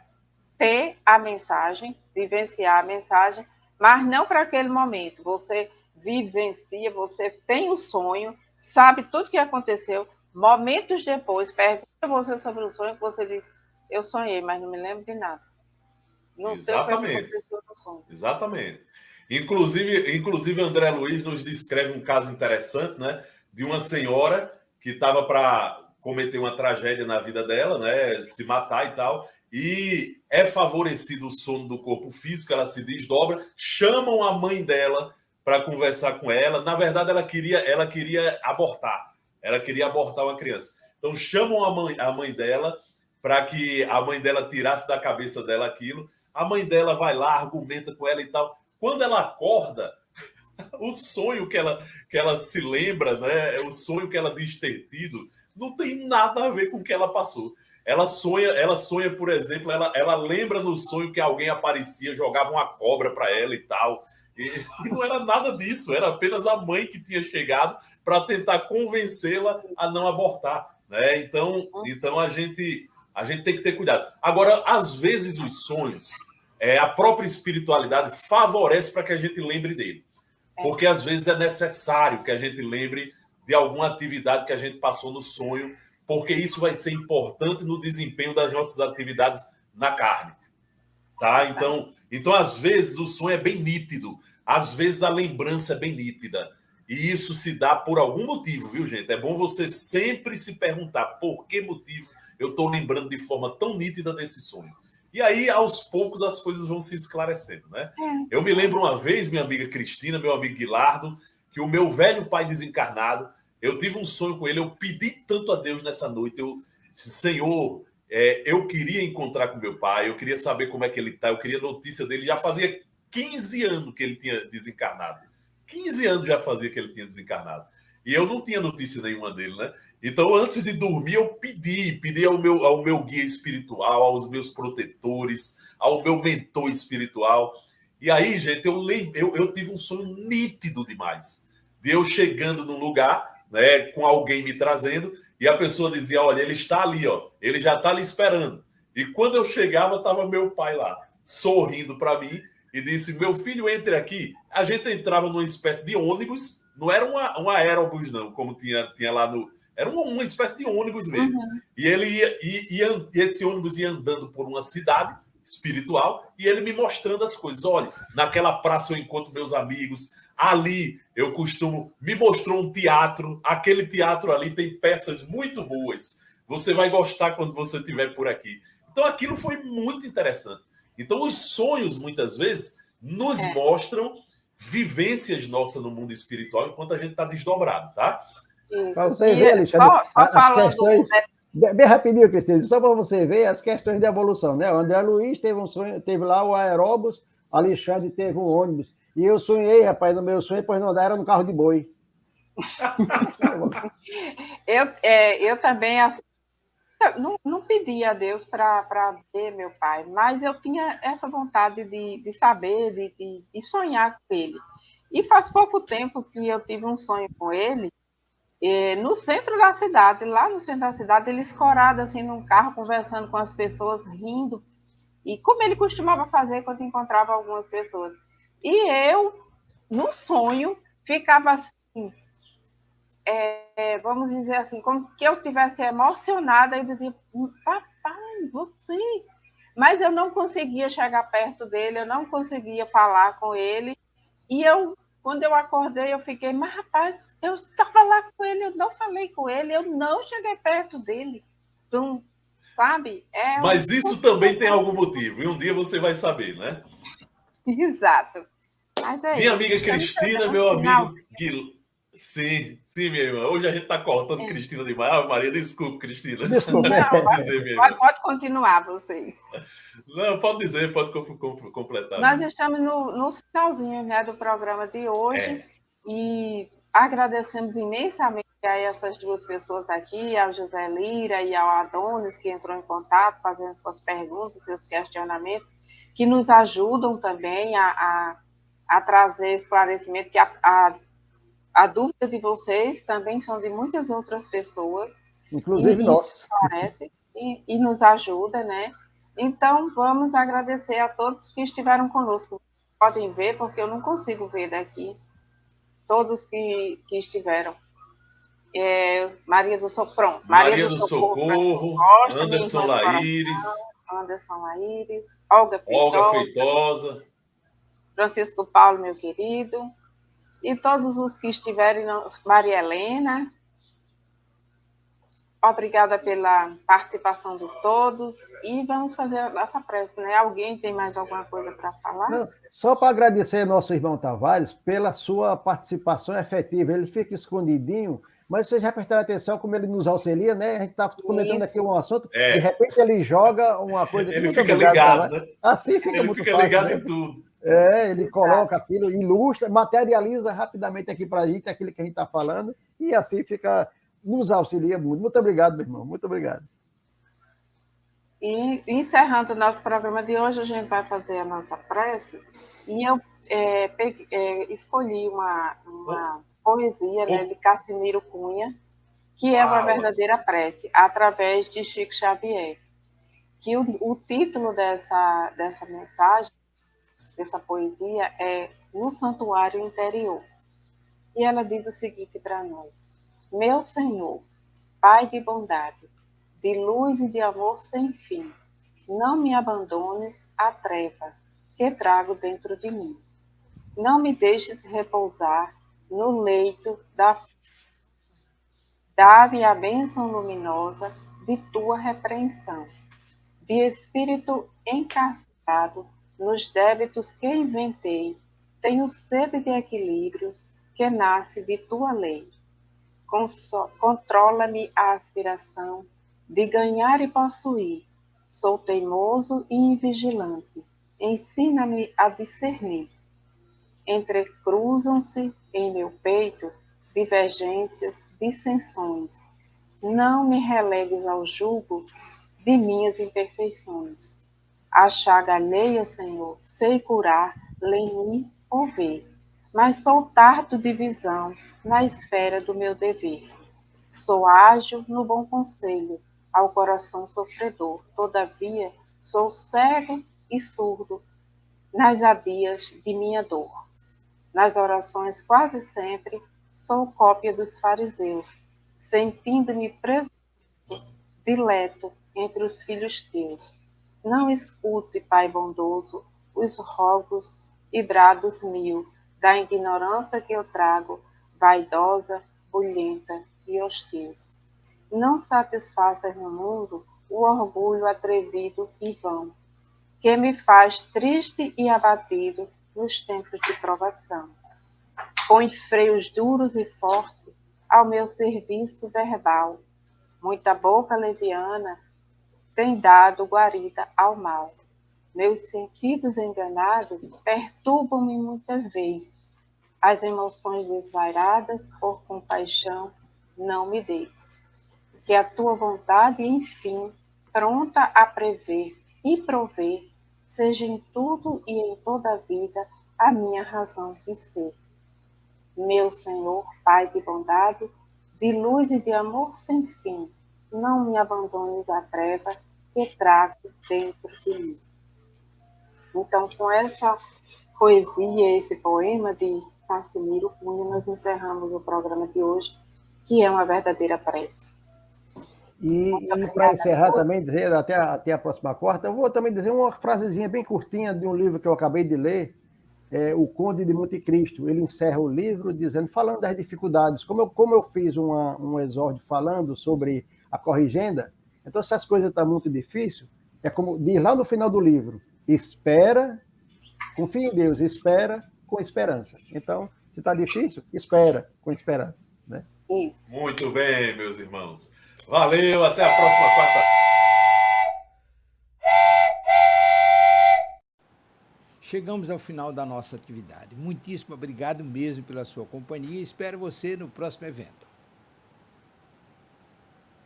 Speaker 3: ter a mensagem, vivenciar a mensagem, mas não para aquele momento, você vivencia, você tem o sonho, sabe tudo o que aconteceu, momentos depois, pergunta você sobre o sonho, que você diz, eu sonhei, mas não me lembro de nada. Não sei o que aconteceu no sonho.
Speaker 2: Exatamente. Inclusive, André Luiz nos descreve um caso interessante, né, de uma senhora que estava para cometer uma tragédia na vida dela, né, se matar e tal, e é favorecido o sono do corpo físico, ela se desdobra, chamam a mãe dela para conversar com ela. Na verdade, ela queria abortar. Ela queria abortar uma criança. Então, chamam a mãe dela para que a mãe dela tirasse da cabeça dela aquilo. A mãe dela vai lá, argumenta com ela e tal. Quando ela acorda, o sonho que ela se lembra, né? O sonho que ela diz ter tido, não tem nada a ver com o que ela passou. Ela sonha, por exemplo, ela lembra no sonho que alguém aparecia, jogava uma cobra para ela e tal. E não era nada disso, era apenas a mãe que tinha chegado para tentar convencê-la a não abortar. Né? Então a gente tem que ter cuidado. Agora, às vezes, os sonhos, a própria espiritualidade favorece para que a gente lembre dele. Porque às vezes é necessário que a gente lembre de alguma atividade que a gente passou no sonho, porque isso vai ser importante no desempenho das nossas atividades na carne. Tá? Então, às vezes, o sonho é bem nítido. Às vezes, a lembrança é bem nítida. E isso se dá por algum motivo, viu, gente? É bom você sempre se perguntar por que motivo eu estou lembrando de forma tão nítida desse sonho. E aí, aos poucos, as coisas vão se esclarecendo, né? Eu me lembro uma vez, minha amiga Cristina, meu amigo Guilardo, que o meu velho pai desencarnado, eu tive um sonho com ele, eu pedi tanto a Deus nessa noite, eu disse, Senhor, eu queria encontrar com meu pai, eu queria saber como é que ele está, eu queria notícia dele, já fazia 15 anos que ele tinha desencarnado. 15 anos já fazia que ele tinha desencarnado. E eu não tinha notícia nenhuma dele, né? Então, antes de dormir, eu pedi ao meu guia espiritual, aos meus protetores, ao meu mentor espiritual. E aí, gente, eu tive um sonho nítido demais. De eu chegando num lugar, né, com alguém me trazendo, e a pessoa dizia, olha, ele está ali, ó, ele já está ali esperando. E quando eu chegava, estava meu pai lá, sorrindo para mim, e disse, meu filho, entre aqui. A gente entrava numa espécie de ônibus, não era um aerobus, não, como tinha lá no... Era uma espécie de ônibus mesmo. Uhum. E ele e esse ônibus ia andando por uma cidade espiritual, e ele me mostrando as coisas. Olha, naquela praça eu encontro meus amigos, ali eu costumo... Me mostrou um teatro, aquele teatro ali tem peças muito boas. Você vai gostar quando você estiver por aqui. Então, aquilo foi muito interessante. Então, os sonhos, muitas vezes, nos mostram vivências nossas no mundo espiritual enquanto a gente está desdobrado, tá?
Speaker 4: Para você ver, Alexandre, as questões... Bem rapidinho, Cristina, só para você ver as questões de evolução, né? O André Luiz teve um sonho, teve lá o aeróbus, Alexandre teve um ônibus. E eu sonhei, rapaz, no meu sonho, pois não dá, era no carro de boi.
Speaker 3: Eu também, assim, não pedi a Deus para ver meu pai, mas eu tinha essa vontade de saber, de sonhar com ele. E faz pouco tempo que eu tive um sonho com ele, no centro da cidade, lá no centro da cidade, ele escorado assim num carro, conversando com as pessoas, rindo. E como ele costumava fazer quando encontrava algumas pessoas. E eu, no sonho, ficava assim, vamos dizer assim, como que eu estivesse emocionada, eu dizia, papai, você... Mas eu não conseguia chegar perto dele, eu não conseguia falar com ele, e eu Quando eu acordei, eu fiquei, mas rapaz, eu estava lá com ele, eu não falei com ele, eu não cheguei perto dele. Então, sabe?
Speaker 2: Mas isso também tem algum motivo, e um dia você vai saber, né?
Speaker 3: Exato. Mas é
Speaker 2: Minha
Speaker 3: isso.
Speaker 2: amiga Cristina, meu amigo Guilherme. Sim, sim, minha irmã. Hoje a gente está cortando Cristina demais. Ah, Maria, desculpe, Cristina.
Speaker 4: Desculpa.
Speaker 3: Não,
Speaker 2: Pode dizer, minha irmã.
Speaker 3: pode continuar, vocês.
Speaker 2: Não, pode dizer, pode completar.
Speaker 3: Nós estamos no finalzinho, né, do programa de hoje e agradecemos imensamente a essas duas pessoas aqui, ao José Lira e ao Adonis, que entrou em contato, fazendo suas perguntas, seus questionamentos, que nos ajudam também a trazer esclarecimento, que a dúvida de vocês também são de muitas outras pessoas.
Speaker 4: Inclusive nós.
Speaker 3: Isso esclarece e nos ajuda, né? Então, vamos agradecer a todos que estiveram conosco. Podem ver, porque eu não consigo ver daqui. Todos que estiveram. Maria do Socorro.
Speaker 2: Maria do Socorro,
Speaker 3: Costa,
Speaker 2: Anderson Laíris.
Speaker 3: Anderson Laíris, Olga
Speaker 2: Feitosa.
Speaker 3: Francisco Paulo, meu querido. E todos os que estiverem, Maria Helena. Obrigada pela participação de todos e vamos fazer a nossa prece, né? Alguém tem mais alguma coisa para falar?
Speaker 4: Não, só para agradecer ao nosso irmão Tavares pela sua participação efetiva. Ele fica escondidinho, mas vocês já prestaram atenção como ele nos auxilia, né? A gente está comentando aqui um assunto, de repente ele joga uma coisa...
Speaker 2: Ele fica ligado, né?
Speaker 4: Assim fica muito fácil. Ele fica
Speaker 2: ligado, né?
Speaker 4: Em
Speaker 2: tudo.
Speaker 4: Ele coloca aquilo, ilustra, materializa rapidamente aqui para a gente aquilo que a gente está falando e assim fica... Nos auxilia muito. Muito obrigado, meu irmão. Muito obrigado.
Speaker 3: E encerrando o nosso programa de hoje, a gente vai fazer a nossa prece. E eu escolhi uma poesia, né, de Cassimiro Cunha, que é uma verdadeira prece, através de Chico Xavier. Que o título dessa mensagem, dessa poesia, é No Santuário Interior. E ela diz o seguinte para nós: Meu Senhor, Pai de bondade, de luz e de amor sem fim, não me abandones à treva que trago dentro de mim. Não me deixes repousar no leito da... Dá-me a bênção luminosa de tua repreensão, de espírito encarcerado nos débitos que inventei, tenho sede de equilíbrio que nasce de tua lei. Controla-me a aspiração de ganhar e possuir. Sou teimoso e invigilante. Ensina-me a discernir. Entrecruzam-se em meu peito divergências, dissensões. Não me relegues ao jugo de minhas imperfeições. A chaga alheia, Senhor, sei curar, lenir ou ver, mas sou tardo de visão na esfera do meu dever. Sou ágil no bom conselho, ao coração sofredor, todavia sou cego e surdo nas adias de minha dor. Nas orações quase sempre sou cópia dos fariseus, sentindo-me preso, dileto entre os filhos teus. Não escute, Pai bondoso, os rogos e brados mil, da ignorância que eu trago, vaidosa, bulhenta e hostil. Não satisfaças no mundo o orgulho atrevido e vão, que me faz triste e abatido nos tempos de provação. Põe freios duros e fortes ao meu serviço verbal. Muita boca leviana tem dado guarida ao mal. Meus sentidos enganados perturbam-me muitas vezes. As emoções desvairadas por compaixão não me deis. Que a tua vontade, enfim, pronta a prever e prover, seja em tudo e em toda a vida a minha razão de ser. Meu Senhor, Pai de bondade, de luz e de amor sem fim, não me abandones à treva que trago dentro de mim. Então, com essa poesia, esse poema de Cassimiro Cunha, nós encerramos o programa de hoje, que é uma verdadeira prece.
Speaker 4: E para encerrar também, dizer até a próxima quarta, eu vou também dizer uma frasezinha bem curtinha de um livro que eu acabei de ler, o Conde de Monte Cristo, ele encerra o livro falando das dificuldades, como eu fiz um exórdio falando sobre a corrigenda, então se as coisas estão muito difíceis, é como diz lá no final do livro, espera, confia em Deus, espera com esperança. Então, se está difícil, espera com esperança. Né?
Speaker 3: Isso.
Speaker 2: Muito bem, meus irmãos. Valeu, até a próxima quarta.
Speaker 1: Chegamos ao final da nossa atividade. Muitíssimo obrigado mesmo pela sua companhia e espero você no próximo evento.